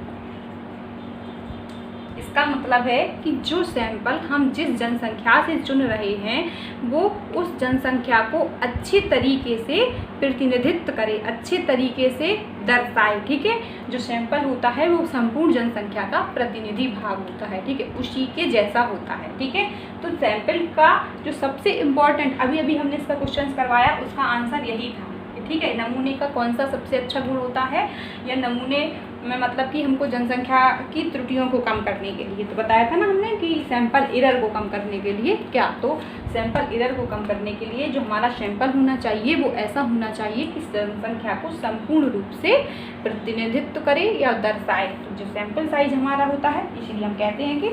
इसका मतलब है कि जो सैंपल हम जिस जनसंख्या से चुन रहे हैं वो उस जनसंख्या को अच्छे तरीके से प्रतिनिधित्व करे, अच्छे तरीके से दर्शाए, ठीक है। जो सैंपल होता है वो संपूर्ण जनसंख्या का प्रतिनिधि भाग होता है, ठीक है, उसी के जैसा होता है, ठीक है। तो सैंपल का जो सबसे इम्पॉर्टेंट, अभी हमने इसका क्वेश्चन करवाया, उसका आंसर यही था, ठीक है। नमूने का कौन सा सबसे अच्छा गुण होता है, या नमूने में मतलब कि हमको जनसंख्या की त्रुटियों को कम करने के लिए, तो बताया था ना हमने कि सैंपल एरर को कम करने के लिए क्या, तो सैंपल एरर को कम करने के लिए जो हमारा सैंपल होना चाहिए वो ऐसा होना चाहिए कि जनसंख्या को संपूर्ण रूप से प्रतिनिधित्व करे या दर्शाए। तो जो सैंपल साइज हमारा होता है, इसीलिए हम कहते हैं कि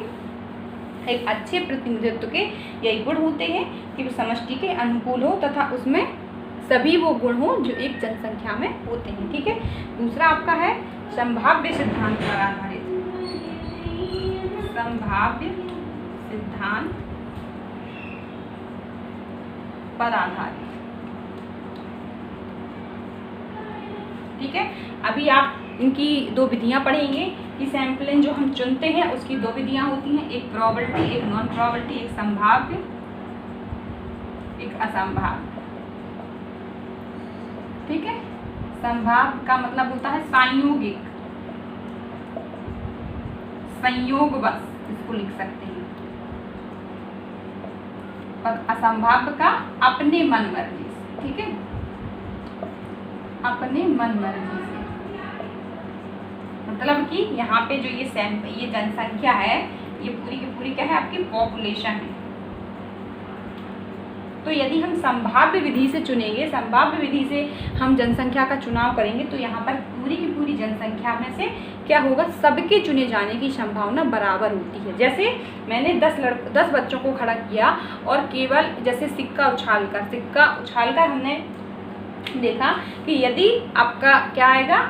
एक अच्छे प्रतिनिधित्व के यही गुण होते हैं कि वो समष्टि के अनुकूल हो तथा उसमें सभी वो गुण हो जो एक जनसंख्या में होते हैं, ठीक है। दूसरा आपका है संभाव्य सिद्धांत पर आधारित, संभाव्य सिद्धांत पर आधारित, ठीक है। अभी आप इनकी 2 विधियां पढ़ेंगे कि सैंपलिंग जो हम चुनते हैं उसकी 2 विधियां होती हैं, एक प्रोबेबिलिटी, एक नॉन प्रोबेबिलिटी, एक संभाव्य, एक असंभाव्य, ठीक है। संभाव्य का मतलब होता है संयोगिक, संयोग बस इसको लिख सकते हैं, और असंभाव्य का अपने मन मर्जी से, ठीक है, अपने मन मर्जी से, मतलब कि यहाँ पे जो ये जनसंख्या है ये पूरी की पूरी क्या है, आपकी पॉपुलेशन है। तो यदि हम संभाव्य विधि से चुनेंगे, संभाव्य विधि से हम जनसंख्या का चुनाव करेंगे, तो यहाँ पर पूरी की पूरी जनसंख्या में से क्या होगा, सबके चुने जाने की संभावना बराबर होती है। जैसे मैंने 10 बच्चों को खड़ा किया और केवल जैसे सिक्का उछालकर हमने देखा कि यदि आपका क्या आएगा,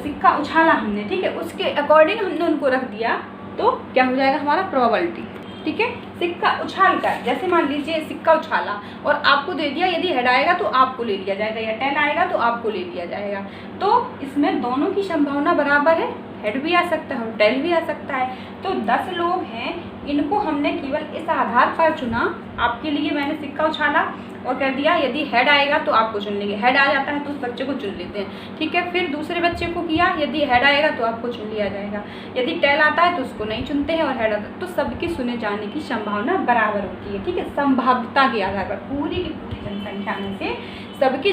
सिक्का उछाला हमने, ठीक है, उसके अकॉर्डिंग हमने उनको रख दिया तो क्या हो जाएगा हमारा प्रोबेबिलिटी, ठीक है। सिक्का उछाल कर, जैसे मान लीजिए सिक्का उछाला और आपको दे दिया, यदि हेड आएगा तो आपको ले लिया जाएगा, या टेल आएगा तो आपको ले लिया जाएगा, तो इसमें दोनों की संभावना बराबर है, हेड भी आ सकता है और टेल भी आ सकता है। तो 10 लोग हैं, इनको हमने केवल इस आधार पर चुना, आपके लिए मैंने सिक्का उछाला और कर दिया, यदि हेड आएगा तो आपको चुन लेंगे, हेड आ जाता है तो उस बच्चे को चुन लेते हैं, ठीक है। फिर दूसरे बच्चे को किया, यदि हेड आएगा तो आपको चुन लिया जाएगा, यदि टेल आता है तो उसको नहीं चुनते हैं, और हेड आता है तो सबके चुने जाने की संभावना बराबर होती है, ठीक है। संभाव्यता के आधार पर पूरी की पूरी जनसंख्या में से सबके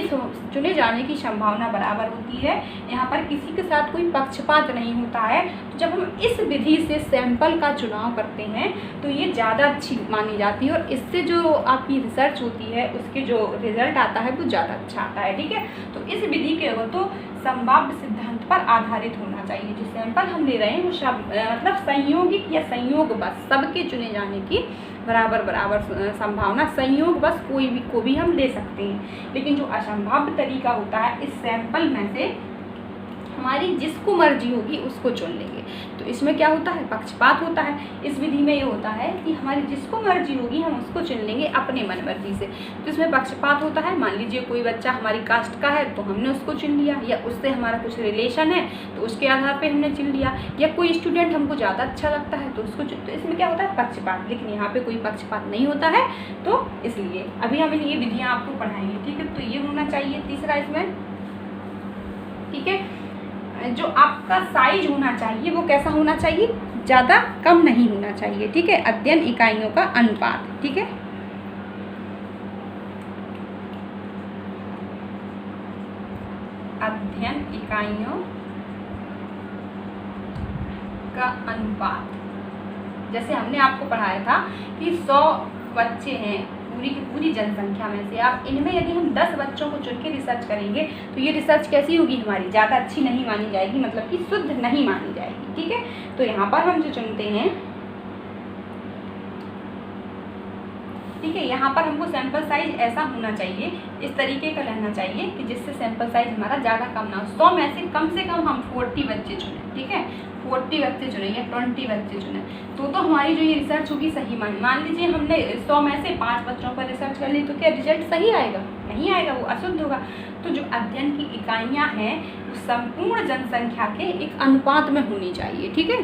चुने जाने की संभावना बराबर होती है। यहाँ पर किसी के साथ कोई पक्षपात नहीं होता है। तो जब हम इस विधि से सैंपल का चुनाव करते हैं तो ये ज़्यादा अच्छी मानी जाती है, और इससे जो आपकी रिसर्च होती है उसके जो रिजल्ट आता है वो ज़्यादा अच्छा आता है, ठीक है। तो इस विधि के तो संभाव्य सिद्धांत पर आधारित होना चाहिए। जो सैंपल हम ले रहे हैं वो मतलब संयोगिक या संयोग बस सबके चुने जाने की बराबर बराबर संभावना, संयोग बस कोई भी को भी हम ले सकते हैं। लेकिन जो असंभाव्य तरीका होता है, इस सैंपल में से हमारी जिसको मर्जी होगी उसको चुन लेंगे। तो इसमें क्या होता है, पक्षपात होता है। इस विधि में ये होता है कि हमारी जिसको मर्जी होगी हम उसको चुन लेंगे अपने मन मर्जी से। तो इसमें पक्षपात होता है। मान लीजिए कोई बच्चा हमारी कास्ट का है तो हमने उसको चुन लिया, या उससे हमारा कुछ रिलेशन है तो उसके आधार पर हमने चुन लिया, या कोई स्टूडेंट हमको ज़्यादा अच्छा लगता है तो उसको तो इसमें क्या होता है, पक्षपात। लेकिन यहाँ पर कोई पक्षपात नहीं होता है। तो इसलिए अभी हम ये विधियाँ आपको पढ़ाएंगे, ठीक है। तो ये होना चाहिए तीसरा इसमें, ठीक है। जो आपका साइज होना चाहिए वो कैसा होना चाहिए, ज़्यादा कम नहीं होना चाहिए, ठीक है। अध्ययन इकाइयों का अनुपात, ठीक है। अध्ययन इकाइयों का अनुपात, जैसे हमने आपको पढ़ाया था कि 100 बच्चे हैं पूरी की पूरी जनसंख्या में से, आप इनमें यदि हम 10 बच्चों को चुन के रिसर्च करेंगे तो ये रिसर्च कैसी होगी, हमारी ज़्यादा अच्छी नहीं मानी जाएगी, मतलब कि शुद्ध नहीं मानी जाएगी, ठीक है। तो यहाँ पर हम जो चुनते हैं, ठीक है, यहाँ पर हमको सैंपल साइज ऐसा होना चाहिए, इस तरीके का रहना चाहिए कि जिससे सैंपल साइज हमारा ज़्यादा कम ना हो। 100 में से कम हम 40 बच्चे चुनें, ठीक है। 40 बच्चे चुने या 20 बच्चे चुने तो हमारी जो ये रिसर्च होगी सही मान लीजिए हमने 100 में से 5 बच्चों पर रिसर्च कर ली तो क्या रिजल्ट सही आएगा, नहीं आएगा, वो अशुद्ध होगा। तो जो अध्ययन की इकाइयाँ हैं वो संपूर्ण जनसंख्या के एक अनुपात में होनी चाहिए, ठीक है,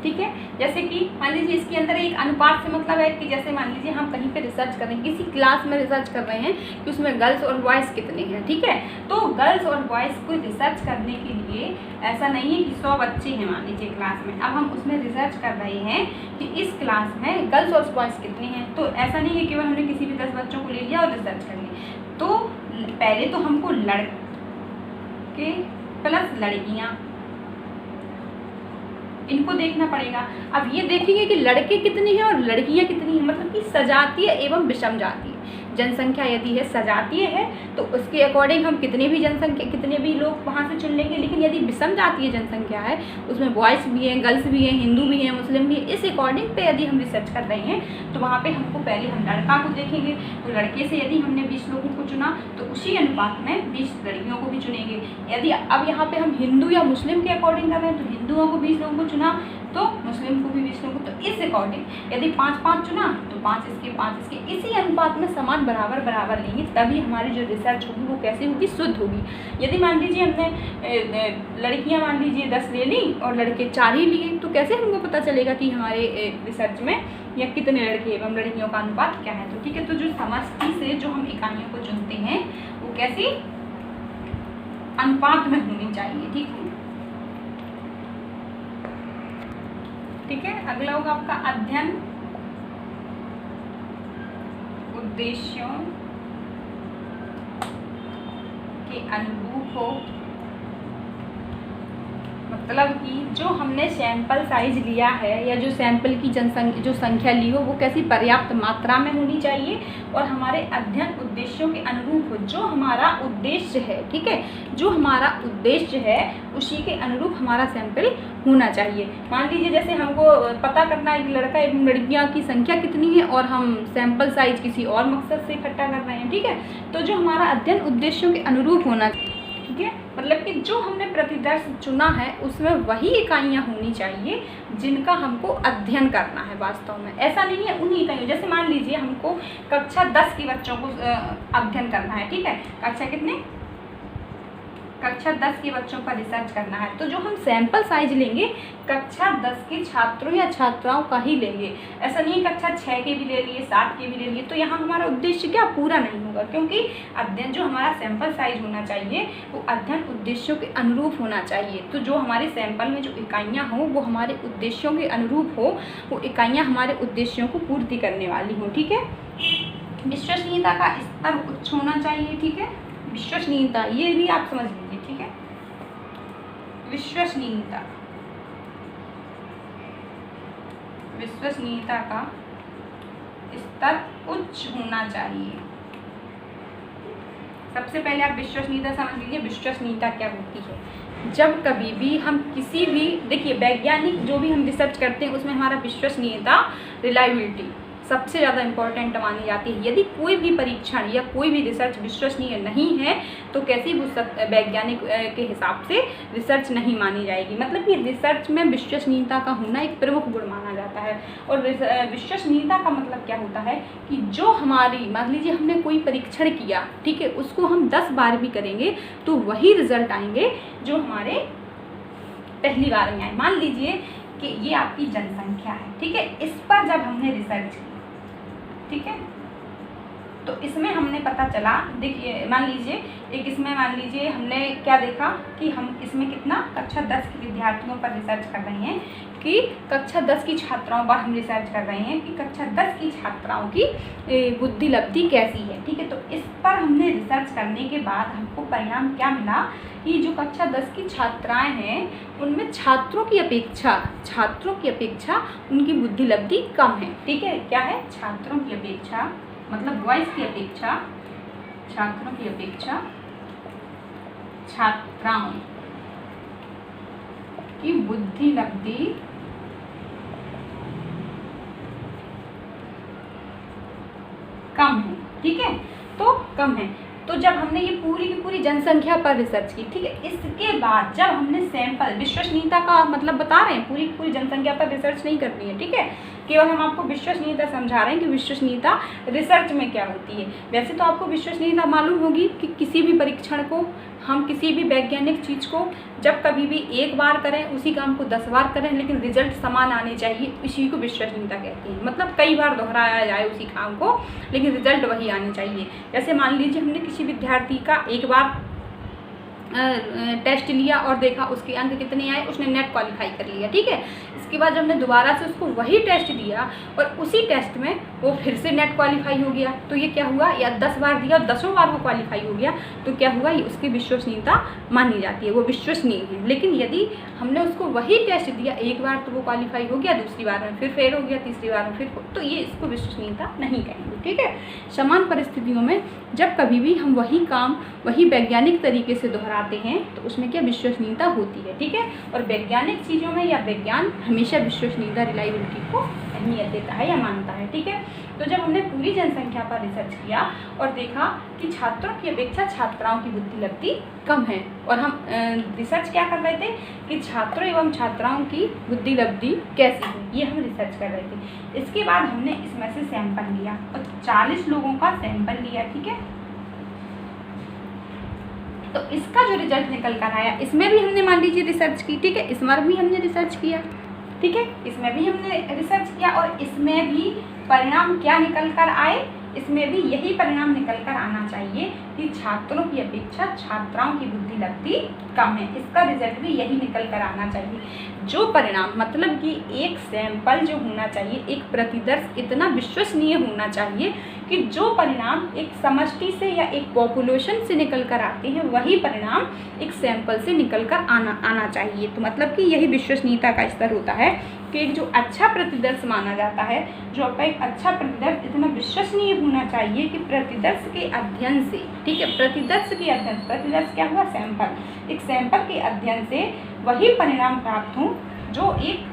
ठीक है। जैसे कि मान लीजिए इसके अंदर एक अनुपात से मतलब है कि जैसे मान लीजिए हम कहीं पे रिसर्च कर रहे हैं, किसी क्लास में रिसर्च कर रहे हैं कि उसमें गर्ल्स और बॉयज़ कितने हैं, ठीक है। तो गर्ल्स और बॉयज़ को रिसर्च करने के लिए ऐसा नहीं है कि 100 बच्चे हैं मान लीजिए क्लास में, अब हम उसमें रिसर्च कर रहे हैं कि इस क्लास में गर्ल्स और बॉयज़ कितने हैं। तो ऐसा नहीं है कि वह हमने किसी भी 10 बच्चों को ले लिया और रिसर्च कर ली। तो पहले तो हमको लड़के प्लस लड़कियाँ इनको देखना पड़ेगा। अब ये देखेंगे कि लड़के कितने हैं और लड़कियां कितनी हैं, मतलब कि सजातीय एवं विषम जातीय जनसंख्या यदि है, सजातीय है तो उसके अकॉर्डिंग हम कितने भी लोग वहाँ से चुन लेंगे। लेकिन यदि विषम जातीय जनसंख्या है, उसमें बॉयज़ भी हैं, गर्ल्स भी हैं, हिंदू भी हैं, मुस्लिम भी हैं, इस अकॉर्डिंग पे यदि हम रिसर्च कर रहे हैं तो वहाँ पे हमको पहले हम लड़का को देखेंगे। तो लड़के से यदि हमने 20 लोगों को चुना तो उसी अनुपात में 20 लड़कियों को भी चुनेंगे। यदि अब यहाँ पे हम हिंदू या मुस्लिम के अकॉर्डिंग कर रहे हैं तो हिंदुओं को 20 लोगों को चुना तो मुस्लिम को भी 20 लोगों को, तो इस अकॉर्डिंग यदि 5-5 चुना तो 5 इसके, इसी अनुपात में समान बराबर लेंगे, तभी हमारी जो रिसर्च होगी वो कैसे होगी, शुद्ध होगी। यदि मान लीजिए हमने लड़कियां मान लीजिए 10 ले ली और लड़के 4 ही लिए तो कैसे हमको पता चलेगा कि हमारे रिसर्च में या कितने लड़के एवं लड़कियों का अनुपात क्या है। तो ठीक है, तो जो समष्टि से जो हम इकाइयों को चुनते हैं वो कैसी अनुपात में होनी चाहिए, ठीक है, ठीक है। अगला होगा आपका अध्ययन उद्देश्यों के अनुरूप हो, मतलब कि जो हमने सैंपल साइज लिया है या जो सैंपल की जो संख्या ली हो वो कैसी पर्याप्त मात्रा में होनी चाहिए और हमारे अध्ययन उद्देश्यों के अनुरूप हो। जो हमारा उद्देश्य है, ठीक है, जो हमारा उद्देश्य है उसी के अनुरूप हमारा सैंपल होना चाहिए। मान लीजिए जैसे हमको पता करना है कि लड़का एवं लड़कियां की संख्या कितनी है और हम सैंपल साइज किसी और मकसद से इकट्ठा कर रहे हैं, ठीक है। तो जो हमारा अध्ययन उद्देश्यों के अनुरूप होना चाहिए, ठीक है, मतलब कि जो हमने प्रतिदर्श चुना है उसमें वही इकाइयाँ होनी चाहिए जिनका हमको अध्ययन करना है। वास्तव में ऐसा नहीं है उन्हीं इकाइयों, जैसे मान लीजिए हमको कक्षा 10 के बच्चों को अध्ययन करना है, ठीक है, कक्षा 10 के बच्चों का रिसर्च करना है, तो जो हम सैंपल साइज लेंगे कक्षा 10 के छात्रों या छात्राओं का ही लेंगे। ऐसा नहीं कक्षा 6 के भी ले लिए, 7 के भी ले लिए, तो यहाँ हमारा उद्देश्य क्या पूरा नहीं होगा, क्योंकि अध्ययन जो हमारा सैंपल साइज होना चाहिए वो अध्ययन उद्देश्यों के अनुरूप होना चाहिए। तो जो हमारे सैंपल में जो इकाइयाँ हों वो हमारे उद्देश्यों के अनुरूप हो, वो इकाइयाँ हमारे उद्देश्यों को पूर्ति करने वाली हों, ठीक है। विश्वसनीयता का स्तर उच्च होना चाहिए, ठीक है, विश्वसनीयता ये भी आप समझ लीजिए, ठीक है, विश्वसनीयता का स्तर उच्च होना चाहिए। सबसे पहले आप विश्वसनीयता समझ लीजिए। विश्वसनीयता क्या होती है? जब कभी भी हम किसी भी, देखिए वैज्ञानिक जो भी हम रिसर्च करते हैं उसमें हमारा विश्वसनीयता, रिलायबिलिटी सबसे ज़्यादा इम्पॉर्टेंट मानी जाती है। यदि कोई भी परीक्षण या कोई भी रिसर्च विश्वसनीय नहीं है तो कैसी वो वैज्ञानिक के हिसाब से रिसर्च नहीं मानी जाएगी। मतलब कि रिसर्च में विश्वसनीयता का होना एक प्रमुख गुण माना जाता है। और विश्वसनीयता का मतलब क्या होता है कि जो हमारी, मान लीजिए हमने कोई परीक्षण किया, ठीक है, उसको हम 10 बार भी करेंगे तो वही रिजल्ट आएंगे जो हमारे पहली बार में आए। मान लीजिए कि ये आपकी जनसंख्या है, ठीक है, इस पर जब हमने रिसर्च की, ठीक है, तो इसमें हमने पता चला, देखिए मान लीजिए एक इसमें मान लीजिए हमने क्या देखा कि हम इसमें कितना कक्षा 10 के विद्यार्थियों पर रिसर्च कर रहे हैं, कि कक्षा 10 की छात्राओं पर हम रिसर्च कर रहे हैं कि कक्षा 10 की छात्राओं की बुद्धि लब्धि कैसी है, ठीक है। तो इस पर हमने रिसर्च करने के बाद हमको परिणाम क्या मिला कि जो कक्षा 10 की छात्राएं हैं उनमें छात्रों की अपेक्षा उनकी बुद्धि लब्धि कम है, ठीक है। क्या है? छात्रों की अपेक्षा, मतलब बॉयज़ की अपेक्षा, छात्रों की अपेक्षा छात्राओं की बुद्धि लब्धि कम है, ठीक है, तो कम है। तो जब हमने ये पूरी की पूरी जनसंख्या पर रिसर्च की, ठीक है, इसके बाद जब हमने सैंपल, विश्वसनीयता का मतलब बता रहे हैं, पूरी की पूरी जनसंख्या पर रिसर्च नहीं करनी है, ठीक है, केवल हम आपको विश्वसनीयता समझा रहे हैं कि विश्वसनीयता रिसर्च में क्या होती है। वैसे तो आपको विश्वसनीयता मालूम होगी कि किसी भी परीक्षण को, हम किसी भी वैज्ञानिक चीज़ को जब कभी भी एक बार करें, उसी काम को 10 बार करें, लेकिन रिजल्ट समान आने चाहिए, इसी को विश्वसनीयता कहते हैं। मतलब कई बार दोहराया जाए उसी काम को, लेकिन रिजल्ट वही आने चाहिए। जैसे मान लीजिए हमने किसी विद्यार्थी का एक बार टेस्ट लिया और देखा उसके अंक कितने आए, उसने नेट क्वालिफाई कर लिया, ठीक है। इसके बाद जब हमने दोबारा से उसको वही टेस्ट दिया और उसी टेस्ट में वो फिर से नेट क्वालिफाई हो गया, तो ये क्या हुआ, या 10 बार दिया और 10वें बार वो क्वालिफाई हो गया, तो क्या हुआ, ये उसकी विश्वसनीयता मानी जाती है, वो विश्वसनीय है। लेकिन यदि हमने उसको वही टेस्ट दिया, एक बार तो वो क्वालिफाई हो गया, दूसरी बार में फिर फेल हो गया, तीसरी बार में फिर, तो ये इसको विश्वसनीयता नहीं कहेंगे, ठीक है। समान परिस्थितियों में जब कभी भी हम वही काम वही वैज्ञानिक तरीके से दोहराते हैं तो उसमें क्या विश्वसनीयता होती है, ठीक है। और वैज्ञानिक चीज़ों में या विज्ञान हमेशा विश्वसनीयता, रिलायबिलिटी को अहमियत देता है या मानता है, ठीक है। तो जब हमने पूरी जनसंख्या पर रिसर्च किया और देखा कि छात्रों की अपेक्षा छात्राओं की बुद्धि लब्धि कम है, और हम रिसर्च क्या कर रहे थे कि छात्रों एवं छात्राओं की बुद्धि लब्धि कैसी है, ये हम रिसर्च कर रहे थे। इसके बाद हमने इसमें से सैंपल लिया और 40 लोगों का सैंपल लिया, ठीक है। तो इसका जो रिजल्ट निकल कर आया, इसमें भी हमने मान लीजिए रिसर्च की, ठीक है, इसमें भी हमने रिसर्च किया, ठीक है, इसमें भी हमने रिसर्च किया और इसमें भी परिणाम क्या निकल कर आए, इसमें भी यही परिणाम निकल कर आना चाहिए कि छात्रों की अपेक्षा छात्राओं की बुद्धि लब्धि कम है। इसका रिजल्ट भी यही निकल कर आना चाहिए। जो परिणाम, मतलब कि एक सैंपल जो होना चाहिए, एक प्रतिदर्श इतना विश्वसनीय होना चाहिए कि जो परिणाम एक समष्टि से या एक पॉपुलेशन से निकल कर आते हैं, वही परिणाम एक सैंपल से निकल कर आना चाहिए। तो मतलब कि यही विश्वसनीयता का स्तर होता है कि एक जो अच्छा प्रतिदर्श माना जाता है, जो आपका एक अच्छा प्रतिदर्श इतना विश्वसनीय होना चाहिए कि प्रतिदर्श के अध्ययन से, ठीक है, प्रतिदर्श के अध्ययन, प्रतिदर्श क्या हुआ, सैंपल, एक सैंपल के अध्ययन से वही परिणाम प्राप्त हों जो एक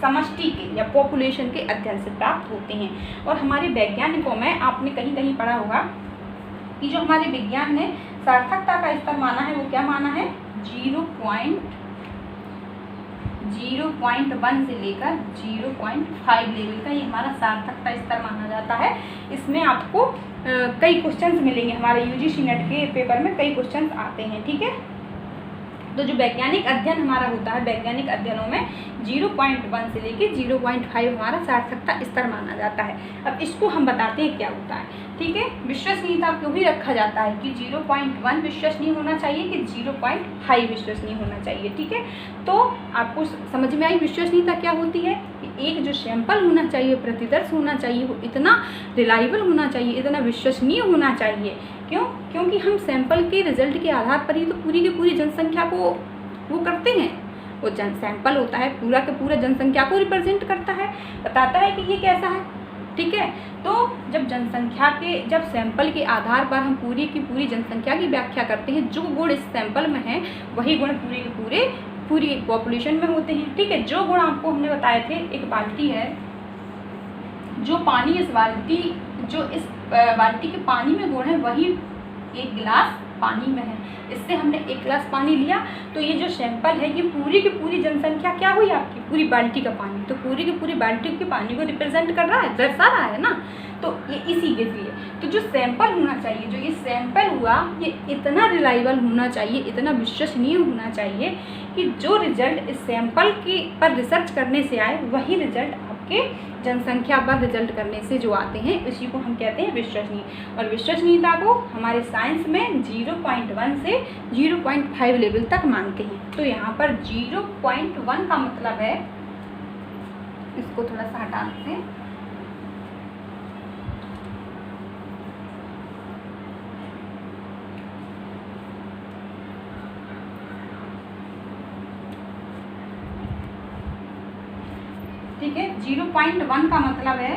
समष्टि के या पॉपुलेशन के अध्ययन से प्राप्त होते हैं। और हमारे वैज्ञानिकों में आपने कहीं कहीं पढ़ा होगा कि जो हमारे विज्ञान ने सार्थकता का स्तर माना है, वो क्या माना है, 0.1 से लेकर 0.5 लेवल का ये हमारा सार्थकता स्तर माना जाता है। इसमें आपको कई क्वेश्चंस मिलेंगे, हमारे यूजीसी नेट के पेपर में कई क्वेश्चंस आते हैं, ठीक है। तो जो वैज्ञानिक अध्ययन हमारा होता है, वैज्ञानिक अध्ययनों में 0.1 से लेकर 0.5 हमारा सार्थकता स्तर माना जाता है। अब इसको हम बताते हैं क्या होता है, ठीक है। विश्वसनीयता क्यों भी रखा जाता है कि 0.1 विश्वसनीय होना चाहिए कि 0.5 विश्वसनीय होना चाहिए, ठीक है। तो आपको समझ में आई विश्वसनीयता क्या होती है कि एक जो सैंपल होना चाहिए, प्रतिदर्श होना चाहिए, वो इतना रिलायबल होना चाहिए, इतना विश्वसनीय होना चाहिए। क्यों? क्योंकि हम सैंपल के रिजल्ट के आधार पर ही तो पूरी की पूरी जनसंख्या को वो करते हैं। वो सैंपल होता है पूरा के पूरा जनसंख्या को रिप्रेजेंट करता है, बताता है कि ये कैसा है, ठीक है। तो जब सैंपल के आधार पर हम पूरी की पूरी जनसंख्या की व्याख्या करते हैं, जो गुण इस सैंपल में हैं वही गुण पूरी पॉपुलेशन में होते हैं, ठीक है। जो गुण आपको हमने बताए थे, एक बाल्टी है, जो पानी इस बाल्टी के पानी में गुण है वही एक गिलास पानी में है। इससे हमने एक गिलास पानी लिया, तो ये जो सैंपल है ये पूरी की पूरी जनसंख्या क्या हुई आपकी, पूरी बाल्टी का पानी, तो पूरी की पूरी बाल्टी के पानी को रिप्रेजेंट कर रहा है, दर्शा रहा है ना। तो ये इसी के लिए तो जो सैंपल होना चाहिए, जो ये सैंपल हुआ, ये इतना रिलायबल होना चाहिए, इतना विश्वसनीय होना चाहिए कि जो रिजल्ट इस सैंपल की पर रिसर्च करने से आए वही रिजल्ट आपके जनसंख्या पर रिजल्ट करने से जो आते हैं इसी को हम कहते हैं विश्वसनीय। और विश्वसनीयता को हमारे साइंस में 0.1 से 0.5 लेवल तक मानते हैं। तो यहाँ पर 0.1 का मतलब है, इसको थोड़ा सा हटा देते हैं, ठीक है। 0.1 का मतलब है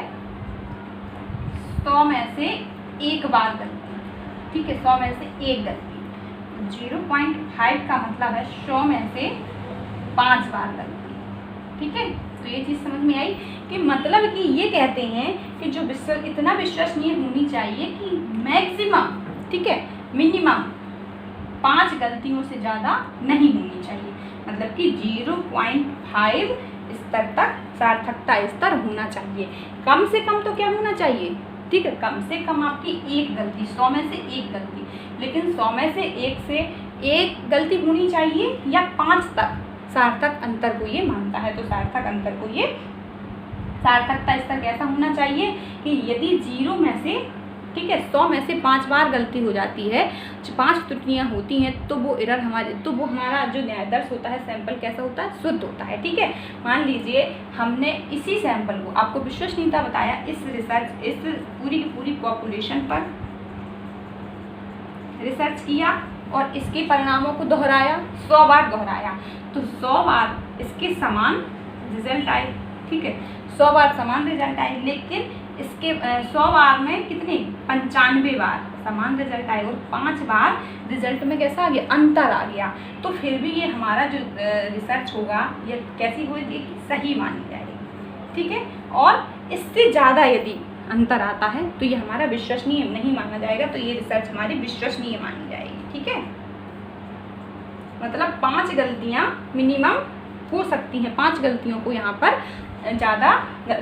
100 में से एक बार गलती, ठीक है, 100 में से एक गलती। 0.5 का मतलब है 100 में से 5 बार गलती, ठीक है। तो ये चीज़ समझ में आई कि मतलब कि ये कहते हैं कि जो इतना विश्वसनीय होनी चाहिए कि मैक्सिमम, ठीक है, मिनिमम 5 गलतियों से ज़्यादा नहीं होनी चाहिए। मतलब कि 0.5 स्तर तक सार्थकता स्तर होना चाहिए। कम से कम तो क्या होना चाहिए, ठीक है, कम से कम आपकी एक गलती, 100 में से एक गलती, लेकिन 100 में से एक गलती होनी चाहिए या 5 तक सार्थक अंतर को ये मानता है। तो सार्थकता स्तर कैसा होना चाहिए कि यदि 0 में से, ठीक है, 100 में से 5 बार गलती हो जाती है, 5 त्रुटियां होती हैं, तो वो हमारा जो न्यायादर्श होता है, सैंपल कैसा होता है, शुद्ध होता है, ठीक है। मान लीजिए हमने इसी सैंपल को, आपको विश्वसनीयता बताया, इस पूरी की पूरी पॉपुलेशन पर रिसर्च किया और इसके परिणामों को दोहराया, 100 बार दोहराया, तो 100 बार इसके समान रिजल्ट आए, ठीक है, 100 बार समान रिजल्ट आए। लेकिन इसके 100 बार में कितने, 95 बार समान रिजल्ट आए और 5 बार रिजल्ट में कैसा आ गया, अंतर आ गया। तो फिर भी ये हमारा जो रिसर्च होगा ये कैसी होगी, सही मानी जाएगी, ठीक है। और इससे ज़्यादा यदि अंतर आता है तो ये हमारा विश्वसनीय नहीं माना जाएगा, तो ये रिसर्च हमारी विश्वसनीय मानी जाएगी, ठीक है। मतलब 5 गलतियाँ मिनिमम हो सकती हैं, 5 गलतियों को यहाँ पर ज़्यादा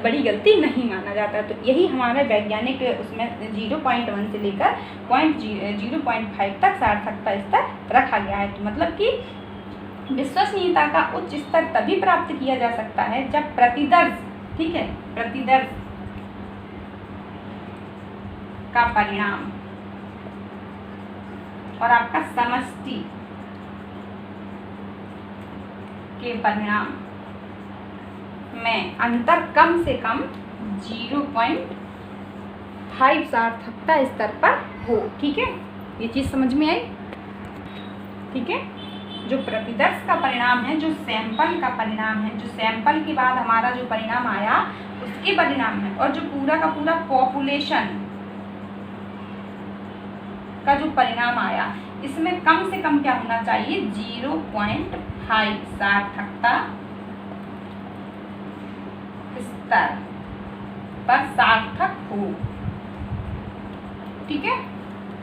बड़ी गलती नहीं माना जाता। तो यही हमारा वैज्ञानिक उसमें 0.1 से लेकर 0.5 तक सार्थकता स्तर रखा गया है। तो मतलब कि विश्वसनीयता का उच्च स्तर तभी प्राप्त किया जा सकता है जब प्रतिदर्श, ठीक है, प्रतिदर्श का परिणाम और आपका समष्टि के परिणाम में अंतर कम से कम 0.5 सार्थकता स्तर पर हो, ठीक है। ये चीज़ समझ में आई, ठीक है। जो प्रतिदर्श का परिणाम है, जो सैंपल का परिणाम है, जो सैंपल के बाद हमारा जो परिणाम आया उसके परिणाम है, और जो पूरा का पूरा पॉपुलेशन का जो परिणाम आया, इसमें कम से कम क्या होना चाहिए, 0.5 सार्थकता स्तर पर सार्थक हो, ठीक है।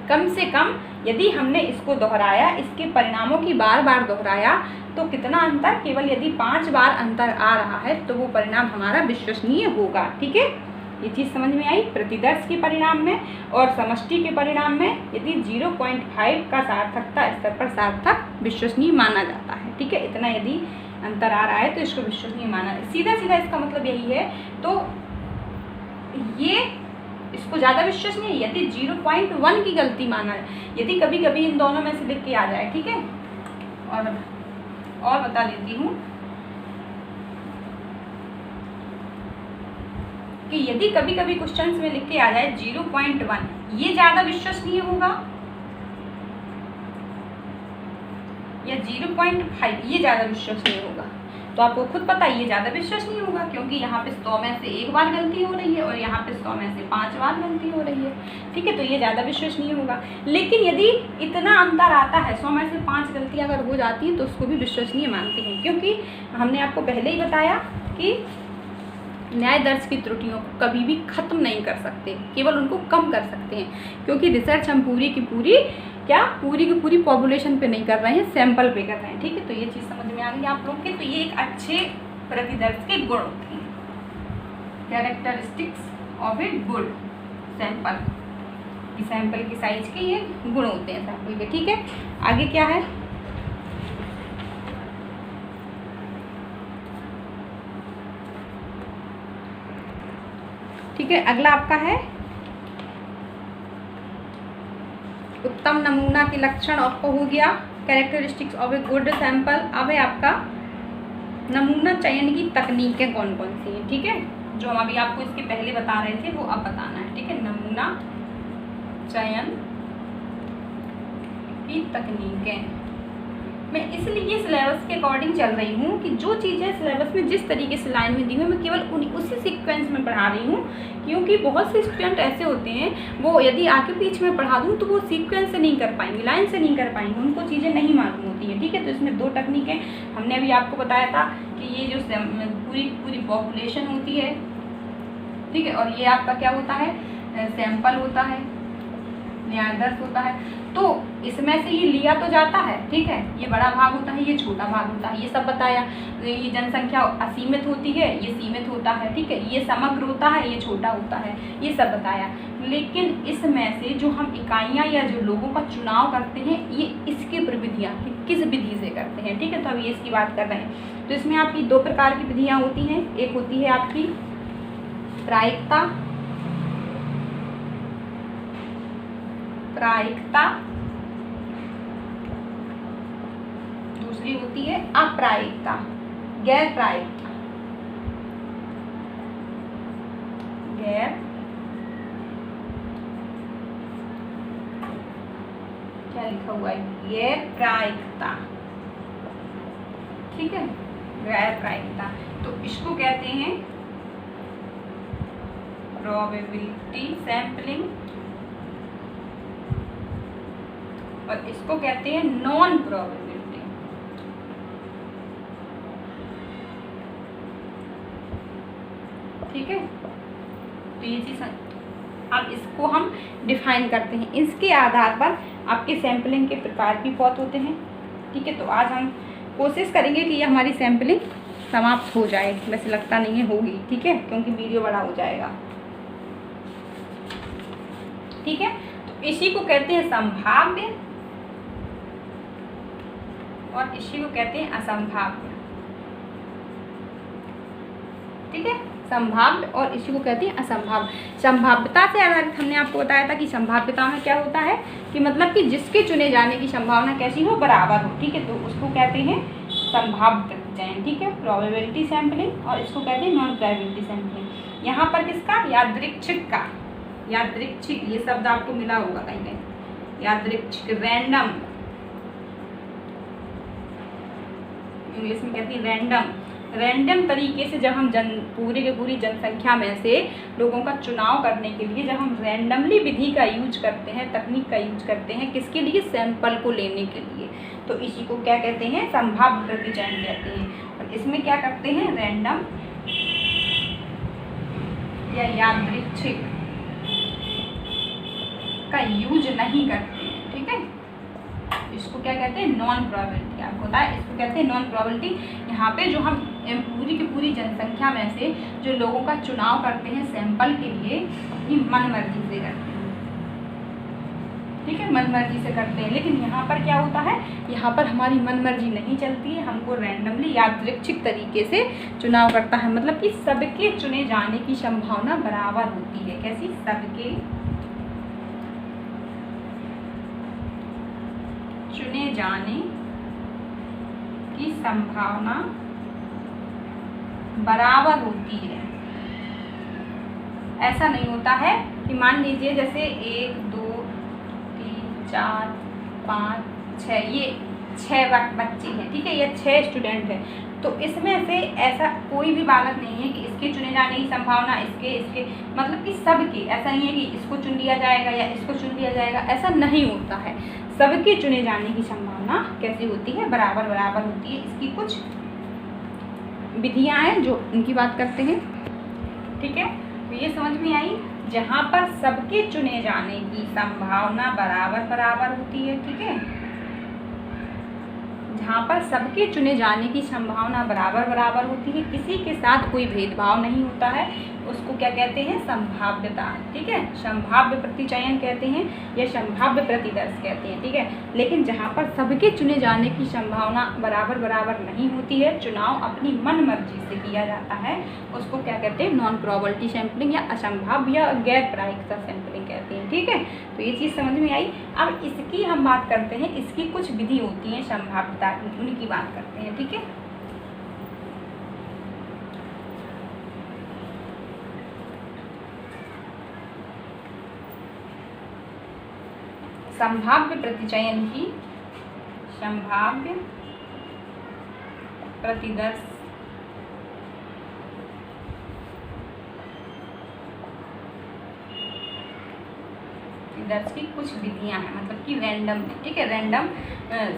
कम से कम यदि हमने इसको दोहराया, इसके परिणामों की बार बार दोहराया, तो कितना अंतर, केवल यदि 5 बार अंतर आ रहा है तो वो परिणाम हमारा विश्वसनीय होगा, ठीक है। ये चीज़ समझ में आई। प्रतिदर्श के परिणाम में और समष्टि के परिणाम में यदि 0.5 का सार्थकता स्तर पर सार्थक विश्वसनीय माना जाता है, ठीक है। इतना यदि अंतर आ रहा है तो इसको विश्वसनीय माना, सीधा सीधा इसका मतलब यही है। तो ये इसको ज़्यादा विश्वसनीय यदि 0.1 की गलती माना है, यदि कभी कभी इन दोनों में से लिख के आ जाए, ठीक है। और बता देती हूँ कि यदि कभी कभी क्वेश्चंस में लिख के आ जाए 0.1, ये ज़्यादा विश्वसनीय होगा या 0.5 ये ज़्यादा विश्वसनीय होगा, तो आपको खुद पता है ये ज़्यादा विश्वसनीय होगा, क्योंकि यहाँ पे 100 में से 1 बार गलती हो रही है और यहाँ पे 100 में से 5 बार गलती हो रही है। ठीक है, तो ये ज़्यादा विश्वसनीय होगा। लेकिन यदि इतना अंतर आता है, 100 में से 5 गलतियाँ अगर हो जाती हैं, तो उसको भी विश्वसनीय मानते हैं, क्योंकि हमने आपको पहले ही बताया कि न्याय दर्ज की त्रुटियों को कभी भी ख़त्म नहीं कर सकते, केवल उनको कम कर सकते हैं, क्योंकि रिसर्च हम पूरी की पूरी पॉपुलेशन पे नहीं कर रहे हैं, सैंपल पे कर रहे हैं। ठीक है, तो ये चीज़ समझ में आ गई आप लोग के। तो ये एक अच्छे प्रतिदर्श के गुण होते हैं, characteristics of a good sample, sample की साइज के ये गुण होते हैं सैंपल के। ठीक है, आगे क्या है, ठीक है, अगला आपका है उत्तम नमूना के लक्षण, आपको हो गया characteristics of a good sample. अब है आपका नमूना चयन की तकनीकें कौन कौन सी हैं। ठीक है, जो हम अभी आपको इसके पहले बता रहे थे वो अब बताना है। ठीक है, नमूना चयन की तकनीकें। मैं इसलिए सिलेबस के अकॉर्डिंग चल रही हूँ कि जो चीज़ें सिलेबस में जिस तरीके से लाइन में दी हुई मैं केवल उसी सीक्वेंस में पढ़ा रही हूँ, क्योंकि बहुत से स्टूडेंट ऐसे होते हैं वो यदि आगे बीच में पढ़ा दूँ तो वो सीक्वेंस से नहीं कर पाएंगे, लाइन से नहीं कर पाएंगे, उनको चीज़ें नहीं मालूम होती हैं। ठीक है, तो इसमें 2 तकनीकें हमने अभी आपको बताया था कि ये जो पूरी पॉपुलेशन होती है, ठीक है, और ये आपका क्या होता है, सैंपल होता है, न्यायादर्श होता है। तो इसमें से ये लिया तो जाता है, ठीक है, ये बड़ा भाग होता है, ये छोटा भाग होता है, ये सब बताया। ये जनसंख्या असीमित होती है, ये सीमित होता है, ठीक है, ये समग्र होता है, ये छोटा होता है, ये सब बताया। लेकिन इसमें से जो हम इकाइयाँ या जो लोगों का चुनाव करते हैं, ये इसकी प्रविधियाँ किस विधि से करते हैं। ठीक है, तो अभी इसकी बात कर रहे हैं। तो इसमें आपकी 2 प्रकार की विधियाँ होती हैं। एक होती है आपकी प्रायिकता, दूसरी होती है अप्रायिकता, गैर प्रायिकता, क्या लिखा हुआ है, गैर प्रायिकता। ठीक है, गैर प्रायिकता, तो इसको कहते हैं प्रोबेबिलिटी सैंपलिंग और इसको कहते हैं नॉन प्रोबेबिलिटी। ठीक है, तो ये चीज़ अब इसको हम डिफाइन करते हैं। इसके आधार पर आपके सैंपलिंग के प्रकार भी बहुत होते हैं। ठीक है, तो आज हम कोशिश करेंगे कि ये हमारी सैंपलिंग समाप्त हो जाए। वैसे लगता नहीं है होगी, ठीक है, क्योंकि वीडियो बड़ा हो जाएगा। ठीक है, तो इसी को कहते हैं संभाव्य और इसी को कहते हैं असंभाव्य। ठीक है, संभाव्य और इसी को कहते हैं असंभाव्य। संभाव्यता से आधारित हमने आपको बताया था कि संभाव्यता में क्या होता है कि मतलब कि जिसके चुने जाने की संभावना कैसी हो, बराबर हो। ठीक है, तो उसको कहते हैं संभाव्य चयन। ठीक है, प्रोबेबिलिटी सैंपलिंग और इसको कहते हैं नॉन प्रोबेबिलिटी सैंपलिंग। यहाँ पर किसका, यादृच्छिक का, यादृच्छिक ये शब्द आपको मिला होगा कहीं कहीं, यादृच्छिक, रैंडम, इंग्लिश में कहती है रैंडम। रैंडम तरीके से जब हम पूरी की पूरी जनसंख्या में से लोगों का चुनाव करने के लिए जब हम रैंडमली विधि का यूज करते हैं, तकनीक का यूज करते हैं, किसके लिए, सैंपल को लेने के लिए, तो इसी को क्या कहते हैं, संभाव्य प्रतिचयन कहते हैं। और इसमें क्या करते हैं, रैंडम या यादृच्छिक का यूज नहीं करते हैं। ठीक है, इसको क्या कहते हैं, नॉन प्रोबेबिलिटी। आपको पता है इसको कहते हैं नॉन प्रोबेबिलिटी। यहाँ पे जो हम पूरी की पूरी जनसंख्या में से जो लोगों का चुनाव करते हैं सैंपल के लिए, ये मन मर्जी से करते हैं। ठीक है, मन मर्जी से करते हैं। लेकिन यहाँ पर क्या होता है, यहाँ पर हमारी मन मर्जी नहीं चलती है, हमको रैंडमली यादृच्छिक तरीके से चुनाव करता है। मतलब कि सबके चुने जाने की संभावना बराबर होती है। कैसी, सबके चुने जाने की संभावना बराबर होती है। ऐसा नहीं होता है कि मान लीजिए जैसे 1 2 3 4 5 6 ये 6 बच्चे हैं। ठीक है, ये 6 स्टूडेंट हैं, तो इसमें से ऐसा कोई भी बालक नहीं है कि इसके चुने जाने की संभावना इसके मतलब कि सबकी, ऐसा नहीं है कि इसको चुन लिया जाएगा या इसको चुन लिया जाएगा, ऐसा नहीं होता है। सबके चुने जाने की संभावना कैसी होती है, बराबर बराबर होती है। इसकी कुछ विधियां हैं जो उनकी बात करते हैं, ठीक है। तो ये समझ में आई, जहाँ पर सबके चुने जाने की संभावना बराबर बराबर होती है, ठीक है, जहाँ पर सबके चुने जाने की संभावना बराबर बराबर होती है, किसी के साथ कोई भेदभाव नहीं होता है, उसको क्या कहते हैं, संभाव्यता, ठीक है, संभाव्य प्रतिचयन कहते हैं या संभाव्य प्रतिदर्श कहते हैं, ठीक है। लेकिन जहाँ पर सबके चुने जाने की संभावना बराबर बराबर नहीं होती है, चुनाव अपनी मन मर्जी से किया जाता है, उसको क्या कहते हैं, नॉन प्रोबेबिलिटी सैंपलिंग या असंभाव्य या गैर प्रायिकता सैंपलिंग कहते हैं, ठीक है। तो ये चीज़ समझ में आई। अब इसकी हम बात करते हैं, इसकी कुछ विधि होती है संभाव्यता की, उनकी बात करते हैं, ठीक है। संभाव्य प्रतिचयन की, संभाव्य प्रतिदर्श की कुछ विधियां हैं, मतलब कि रैंडम, ठीक है, रैंडम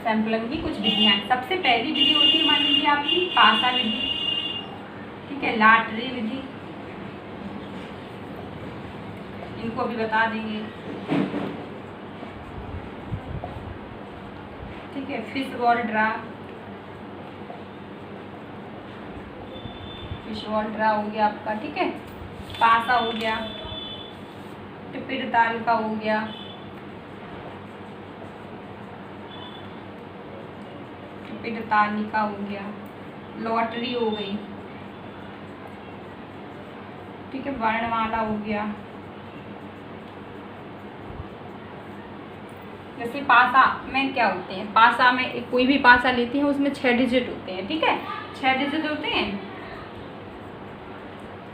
सैंपलिंग की कुछ विधियां हैं। सबसे पहली विधि होती है, मान लीजिए आपकी पासा विधि, ठीक है, लॉटरी विधि, इनको अभी बता देंगे, ठीक है, fish ball draw, fish ball draw हो गया आपका, ठीक है, पासा हो गया, टिपिड ताल का हो गया, टिपिड तालिका हो गया, लॉटरी हो गई, ठीक है, वर्णमाला हो गया। जैसे पासा में क्या होते हैं, पासा में कोई भी पासा लेते हैं उसमें 6 डिजिट होते हैं, ठीक है, 6 डिजिट होते हैं,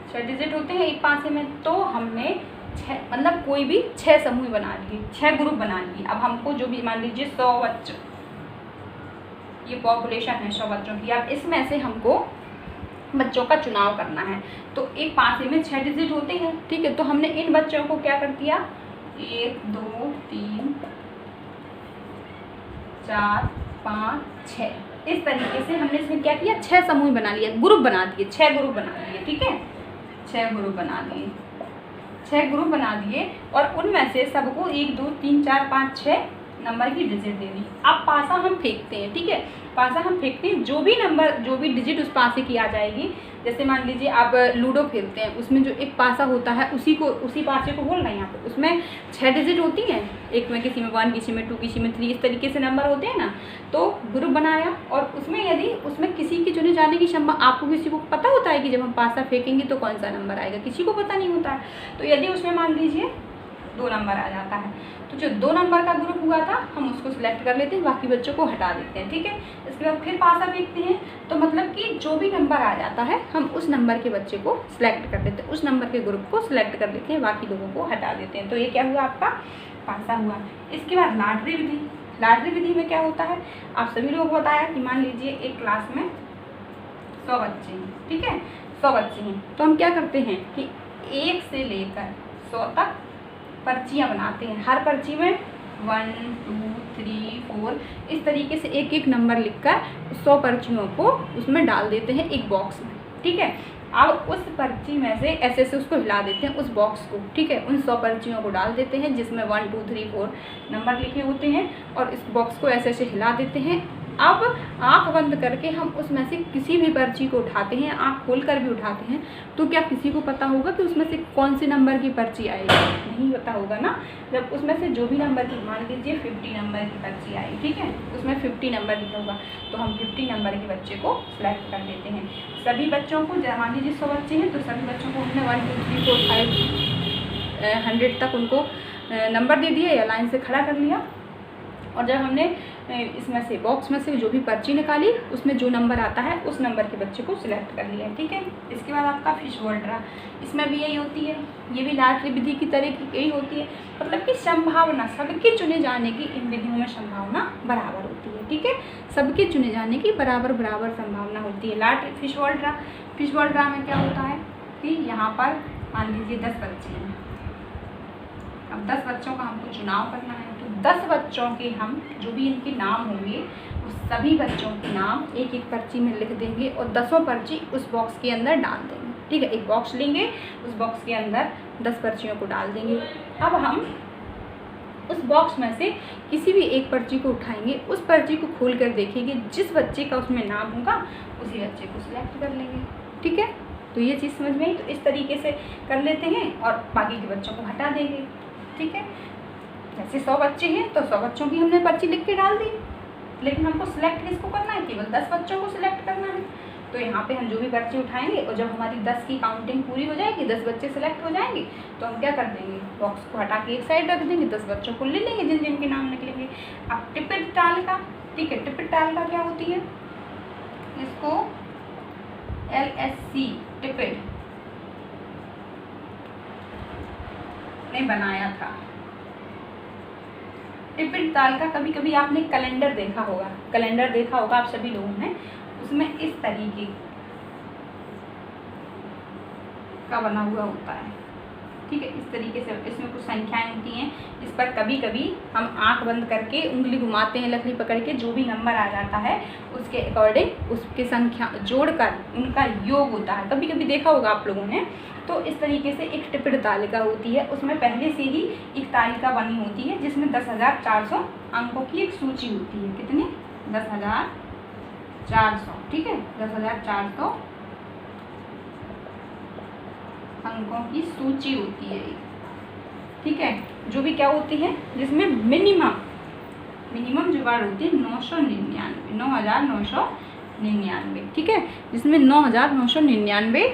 6 डिजिट होते हैं एक पासे में। तो हमने 6 मतलब कोई भी 6 समूह बना लिए, 6 ग्रुप बना लिए। अब हमको जो भी, मान लीजिए 100 बच्चों, ये पॉपुलेशन है 100 बच्चों की, अब इसमें से हमको बच्चों का चुनाव करना है। तो एक पासे में 6 डिजिट होते हैं, ठीक है, तो हमने इन बच्चों को क्या कर दिया, 1 2 3 4 5 6, इस तरीके से हमने इसमें क्या किया, 6 समूह बना लिया, ग्रुप बना दिए, 6 ग्रुप बना दिए, ठीक है, 6 ग्रुप बना दिए, 6 ग्रुप बना दिए, और उनमें से सबको 1 2 3 4 5 6 नंबर की डिजिट दे दी। अब पासा हम फेंकते हैं, ठीक है, पासा हम फेंकते हैं, जो भी नंबर, जो भी डिजिट उस पासे की आ जाएगी। जैसे मान लीजिए आप लूडो खेलते हैं, उसमें जो एक पासा होता है उसी पासे को बोल रहे हैं यहाँ पे, उसमें 6 डिजिट होती हैं, एक में किसी में 1, किसी में 2, किसी में 3, इस तरीके से नंबर होते हैं ना। तो ग्रुप बनाया, और उसमें यदि उसमें किसी के चुने जाने की संभावना, आपको किसी को पता होता है कि जब हम पासा फेंकेंगे तो कौन सा नंबर आएगा, किसी को पता नहीं होता है। तो यदि उसमें मान लीजिए 2 नंबर आ जाता है, तो जो 2 नंबर का ग्रुप हुआ था हम उसको सिलेक्ट कर लेते हैं, बाकी बच्चों को हटा देते हैं, ठीक है। इसके बाद फिर पासा फेंकते हैं, तो मतलब कि जो भी नंबर आ जाता है हम उस नंबर के बच्चे को सिलेक्ट कर लेते हैं, उस नंबर के ग्रुप को सिलेक्ट कर लेते हैं, बाकी लोगों को हटा देते हैं। तो ये क्या हुआ, आपका पासा हुआ। इसके बाद लॉटरी विधि, लॉटरी विधि में क्या होता है, आप सभी लोगों को बताया कि मान लीजिए एक क्लास में 100 बच्चे हैं, ठीक है, 100 बच्चे हैं, तो हम क्या करते हैं कि 1 से लेकर 100 तक पर्चियाँ बनाते हैं। हर पर्ची में 1 2 3 4 इस तरीके से एक एक नंबर लिखकर 100 पर्चियों को उसमें डाल देते हैं एक बॉक्स में, ठीक है। अब उस पर्ची में से ऐसे उसको हिला देते हैं, उस बॉक्स को, ठीक है, उन 100 पर्चियों को डाल देते हैं जिसमें 1 2 3 4 नंबर लिखे होते हैं, और इस बॉक्स को ऐसे ऐसे हिला देते हैं। अब आँख बंद करके हम उसमें से किसी भी पर्ची को उठाते हैं, आँख खोल कर भी उठाते हैं, तो क्या किसी को पता होगा कि उसमें से कौन से नंबर की पर्ची आएगी? नहीं पता होगा ना। जब उसमें से जो भी नंबर की, मान लीजिए 50 नंबर की पर्ची आई, ठीक है, उसमें 50 नंबर लिखा होगा, तो हम 50 नंबर के बच्चे को सिलेक्ट कर देते हैं। सभी बच्चों को, मान लीजिए 100 बच्चे हैं, तो सभी बच्चों को हमने 1 2 3 4 5 100 तक उनको नंबर दे दिया या लाइन से खड़ा कर लिया। और जब हमने इसमें से बॉक्स में से जो भी पर्ची निकाली उसमें जो नंबर आता है उस नंबर के बच्चे को सिलेक्ट कर लिया, ठीक है। इसके बाद आपका फिश वर्ल्ड रहा, इसमें भी यही होती है, ये भी लॉटरी विधि की तरह की यही होती है, मतलब कि संभावना सबके चुने जाने की इन विधियों में संभावना बराबर होती है, ठीक है। सबके चुने जाने की बराबर बराबर संभावना होती है। लॉटरी फिश वर्ल्ड रहा, फिश वर्ल्ड रहा में क्या होता है कि यहाँ पर मान लीजिए 10 बच्चे हैं, अब 10 बच्चों का हमको चुनाव करना है, तो 10 बच्चों के हम जो भी इनके नाम होंगे उस सभी बच्चों के नाम एक एक पर्ची में लिख देंगे और 10 पर्ची उस बॉक्स के अंदर डाल देंगे, ठीक है। एक बॉक्स लेंगे, उस बॉक्स के अंदर 10 पर्चियों को डाल देंगे। अब हम उस बॉक्स में से किसी भी एक पर्ची को उठाएंगे, उस पर्ची को खोल कर देखेंगे, जिस बच्चे का उसमें नाम होगा उसी बच्चे को सिलेक्ट कर लेंगे, ठीक है। तो ये चीज़ समझ में आई। तो इस तरीके से कर लेते हैं और बाकी के बच्चों को हटा देंगे, ठीक है। जैसे 100 बच्चे हैं तो 100 बच्चों की हमने पर्ची लिख के डाल दी, लेकिन हमको सिलेक्ट किसको करना है, केवल 10 बच्चों को सिलेक्ट करना है। तो यहाँ पे हम जो भी पर्ची उठाएंगे और जब हमारी 10 की काउंटिंग पूरी हो जाएगी, 10 बच्चे सिलेक्ट हो जाएंगे, तो हम क्या कर देंगे, बॉक्स को हटा के एक साइड रख देंगे, 10 बच्चों को ले लेंगे जिन जिन के नाम निकलेंगे। अब टिपिट तालिका, ठीक है, टिपिट तालिका क्या होती है, इसको LSC टिपिट ने बनाया था। टिपिट तालिका कभी कभी आपने कैलेंडर देखा होगा, कैलेंडर देखा होगा आप सभी लोगों ने, उसमें इस तरीके का बना हुआ होता है, ठीक है। इस तरीके से इसमें कुछ संख्याएं होती हैं, इस पर कभी कभी हम आंख बंद करके उंगली घुमाते हैं लकड़ी पकड़ के, जो भी नंबर आ जाता है उसके अकॉर्डिंग उसके संख्या जोड़कर उनका योग होता है, कभी कभी देखा होगा आप लोगों ने। तो इस तरीके से एक टिपिट तालिका होती है, उसमें पहले से ही एक तालिका बनी होती है जिसमें 10,400 अंकों की एक सूची होती है। कितनी, 10,400, ठीक है, 10,400 अंकों की सूची होती है, ठीक है। जो भी क्या होती है, जिसमें मिनिमम जुगाड़ होती है 999, 9,999, ठीक है, जिसमें 9,999,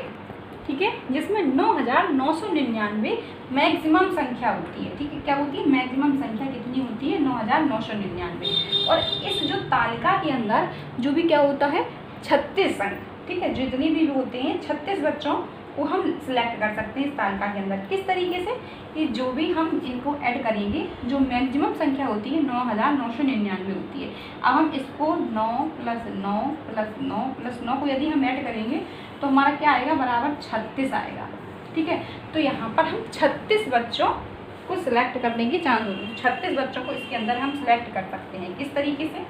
ठीक है, जिसमें 9,999 मैक्सिमम संख्या होती है, ठीक है। क्या होती है, मैक्सिमम संख्या कितनी होती है, 9,999। और इस जो तालिका के अंदर जो भी क्या होता है, 36 अंक, ठीक है, जितने भी होते हैं 36 बच्चों को हम सिलेक्ट कर सकते हैं इस तालिका के अंदर। किस तरीके से, कि जो भी हम इनको ऐड करेंगे, जो मैक्सिमम संख्या होती है 9,999 होती है। अब हम इसको 9 + 9 + 9 + 9 को यदि हम ऐड करेंगे तो हमारा क्या आएगा, बराबर 36 आएगा, ठीक है। तो यहाँ पर हम 36 बच्चों को सिलेक्ट करने की चांस होगी, 36 बच्चों को इसके अंदर हम सिलेक्ट कर सकते हैं। किस तरीके से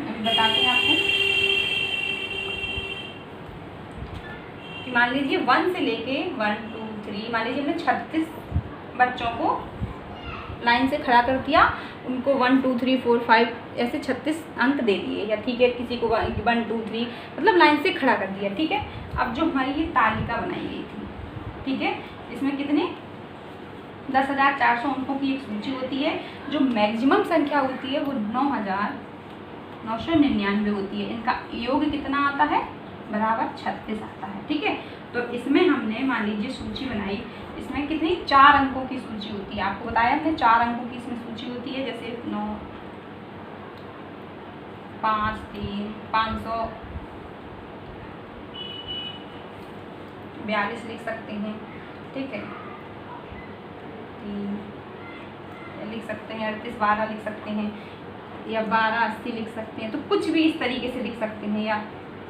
बताते हैं आपको, कि मान लीजिए 1 से लेके 1 2 3, मान लीजिए हमने 36 बच्चों को लाइन से खड़ा कर दिया, उनको 1 2 3 4 5 ऐसे 36 अंक दे दिए, या ठीक है, किसी को 1 2 3 मतलब लाइन से खड़ा कर दिया, ठीक है। अब जो हमारी ये तालिका बनाई गई थी, ठीक है, इसमें कितने 10,400 अंकों की एक सूची होती है, जो मैक्सिमम संख्या होती है वो 9,999 होती है। इनका योग कितना आता है, बराबर 36 आता है, ठीक है। तो इसमें हमने मान लीजिए सूची बनाई, इसमें कितनी 4 अंकों की सूची होती है, आपको बताया हमने 4 अंकों की इसमें सूची होती है, जैसे 9 5 3 542 लिख सकते हैं, ठीक है, 3 लिख सकते हैं, 38 12 लिख सकते हैं, या 12 80 लिख सकते हैं, तो कुछ भी इस तरीके से लिख सकते हैं, या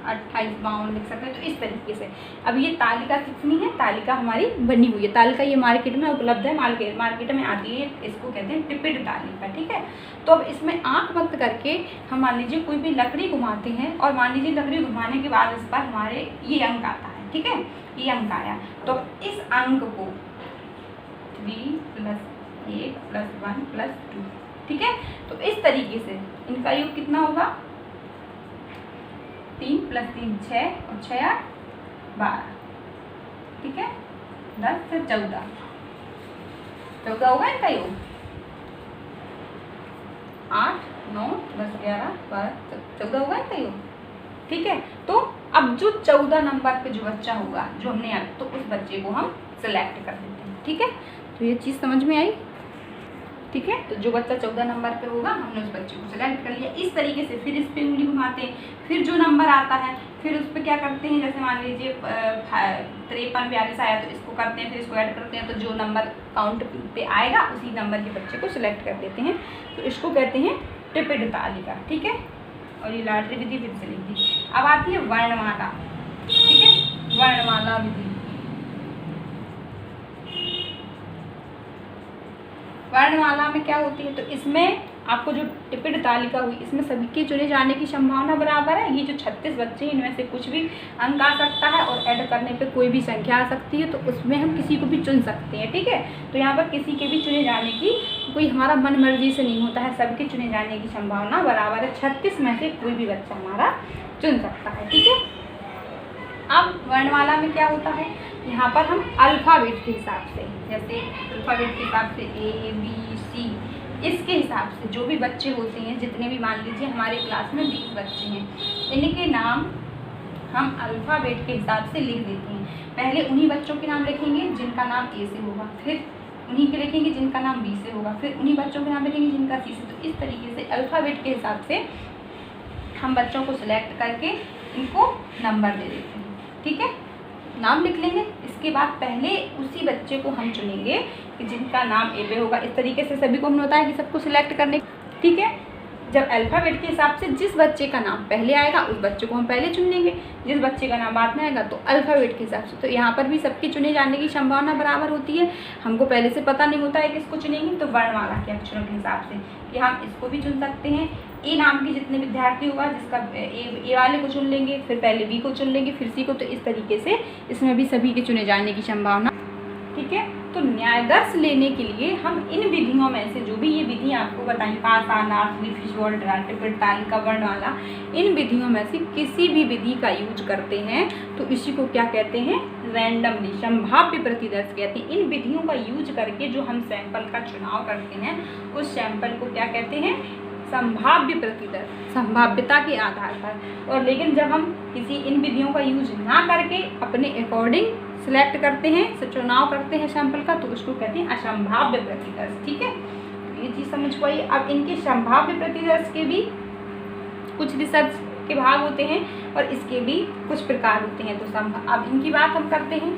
28 52 लिख सकते हैं, तो इस तरीके से। अब ये तालिका कितनी है, तालिका हमारी बनी हुई है, तालिका ये मार्केट में उपलब्ध है, मार्केट में आती है, इसको कहते हैं टिपिट तालिका, ठीक है। तो अब इसमें आंख बंद करके हम मान लीजिए कोई भी लकड़ी घुमाते हैं, और मान लीजिए लकड़ी घुमाने के बाद इस पर हमारे ये अंक आता है, ठीक है, ये अंक आया, तो इस अंक को 3 + 1 + 1 + 2, ठीक है। तो इस तरीके से इनका योग कितना होगा, 3 + 3 6 और 6 8 12, ठीक है, 10 से 14 होगा इनका योग, 8 9 10 11 12 14 होगा इनका योग, ठीक है। तो अब जो 14 नंबर पे जो बच्चा होगा, जो हमने यहाँ, तो उस बच्चे को हम सिलेक्ट कर देते हैं, ठीक है। तो ये चीज़ समझ में आई। ठीक है। तो जो बच्चा 14 नंबर पे होगा हमने उस बच्चे को सिलेक्ट कर लिया। इस तरीके से फिर इस पे उंगली घुमाते हैं, फिर जो नंबर आता है फिर उस पर क्या करते हैं, जैसे मान लीजिए 53 42 आया तो इसको करते हैं, फिर इसको ऐड करते हैं, तो जो नंबर काउंट पे आएगा उसी नंबर के बच्चे को सिलेक्ट कर देते हैं। तो इसको कहते हैं टिपिड तालिका, ठीक है। और ये लॉटरी विधि फिर से लिख दी। अब आती है वर्णमाला, ठीक है, वर्णमाला विधि। वर्णमाला में क्या होती है, तो इसमें आपको जो टिपिड तालिका हुई इसमें सभी के चुने जाने की संभावना बराबर है। ये जो 36 बच्चे हैं इनमें से कुछ भी अंक आ सकता है और ऐड करने पे कोई भी संख्या आ सकती है, तो उसमें हम किसी को भी चुन सकते हैं, ठीक है। तो यहाँ पर किसी के भी चुने जाने की कोई हमारा मन मर्जी से नहीं होता है, सबके चुने जाने की संभावना बराबर है। 36 में से कोई भी बच्चा हमारा चुन सकता है, ठीक है। अब वर्णमाला में क्या होता है, यहाँ पर हम अल्फ़ाबेट के हिसाब से, जैसे अल्फ़ाबेट के हिसाब से ABC, इसके हिसाब से जो भी बच्चे होते हैं, जितने भी मान लीजिए हमारे क्लास में 20 बच्चे हैं, इनके नाम हम अल्फ़ाबेट के हिसाब से लिख देते हैं। पहले उन्हीं बच्चों के नाम लिखेंगे जिनका नाम A से होगा, फिर उन्हीं के लिखेंगे जिनका नाम B से होगा, फिर उन्हीं बच्चों के नाम लिखेंगे जिनका C से। तो इस तरीके से अल्फ़ाबेट के हिसाब से हम बच्चों को सिलेक्ट करके इनको नंबर दे देते हैं, ठीक है। नाम लिख लेंगे, इसके बाद पहले उसी बच्चे को हम चुनेंगे कि जिनका नाम ए पे होगा। इस तरीके से सभी को हमने बताया कि सबको सिलेक्ट करने, ठीक है। जब अल्फ़ाबेट के हिसाब से जिस बच्चे का नाम पहले आएगा उस बच्चे को हम पहले चुन लेंगे, जिस बच्चे का नाम बाद में आएगा तो अल्फ़ाबेट के हिसाब से। तो यहाँ पर भी सबके चुने जाने की संभावना बराबर होती है। हमको पहले से पता नहीं होता है किसको चुनेंगे, तो वर्णमाला के अक्षरों के हिसाब से कि हम इसको भी चुन सकते हैं। ए नाम के जितने विद्यार्थी होगा, जिसका ए वाले को चुन लेंगे, फिर पहले बी को चुन लेंगे, फिर सी को। तो इस तरीके से इसमें भी सभी के चुने जाने की संभावना, ठीक है। तो न्यायादर्श लेने के लिए हम इन विधियों में से जो भी ये विधि आपको बताई, पासा, नार्सरी, फिशबॉल, टिपिड तालिका, वर्णमाला, इन विधियों में से किसी भी विधि का यूज करते हैं तो इसी को क्या कहते हैं, रैंडमली, संभाव्य प्रतिदर्श कहते हैं। इन विधियों का यूज करके जो हम सैंपल का चुनाव करते हैं उस सैंपल को क्या कहते हैं, संभाव्य प्रतिदर्श, संभाव्यता के आधार पर। और लेकिन जब हम किसी इन विधियों का यूज ना करके अपने अकॉर्डिंग सिलेक्ट करते हैं, चुनाव करते हैं सैंपल का, तो उसको कहते हैं असंभाव्य प्रतिदर्श, ठीक है। ये चीज़ समझ को आई। अब इनके संभाव्य प्रतिदर्श के भी कुछ रिसर्च के भाग होते हैं और इसके भी कुछ प्रकार होते हैं। तो अब इनकी बात हम करते हैं।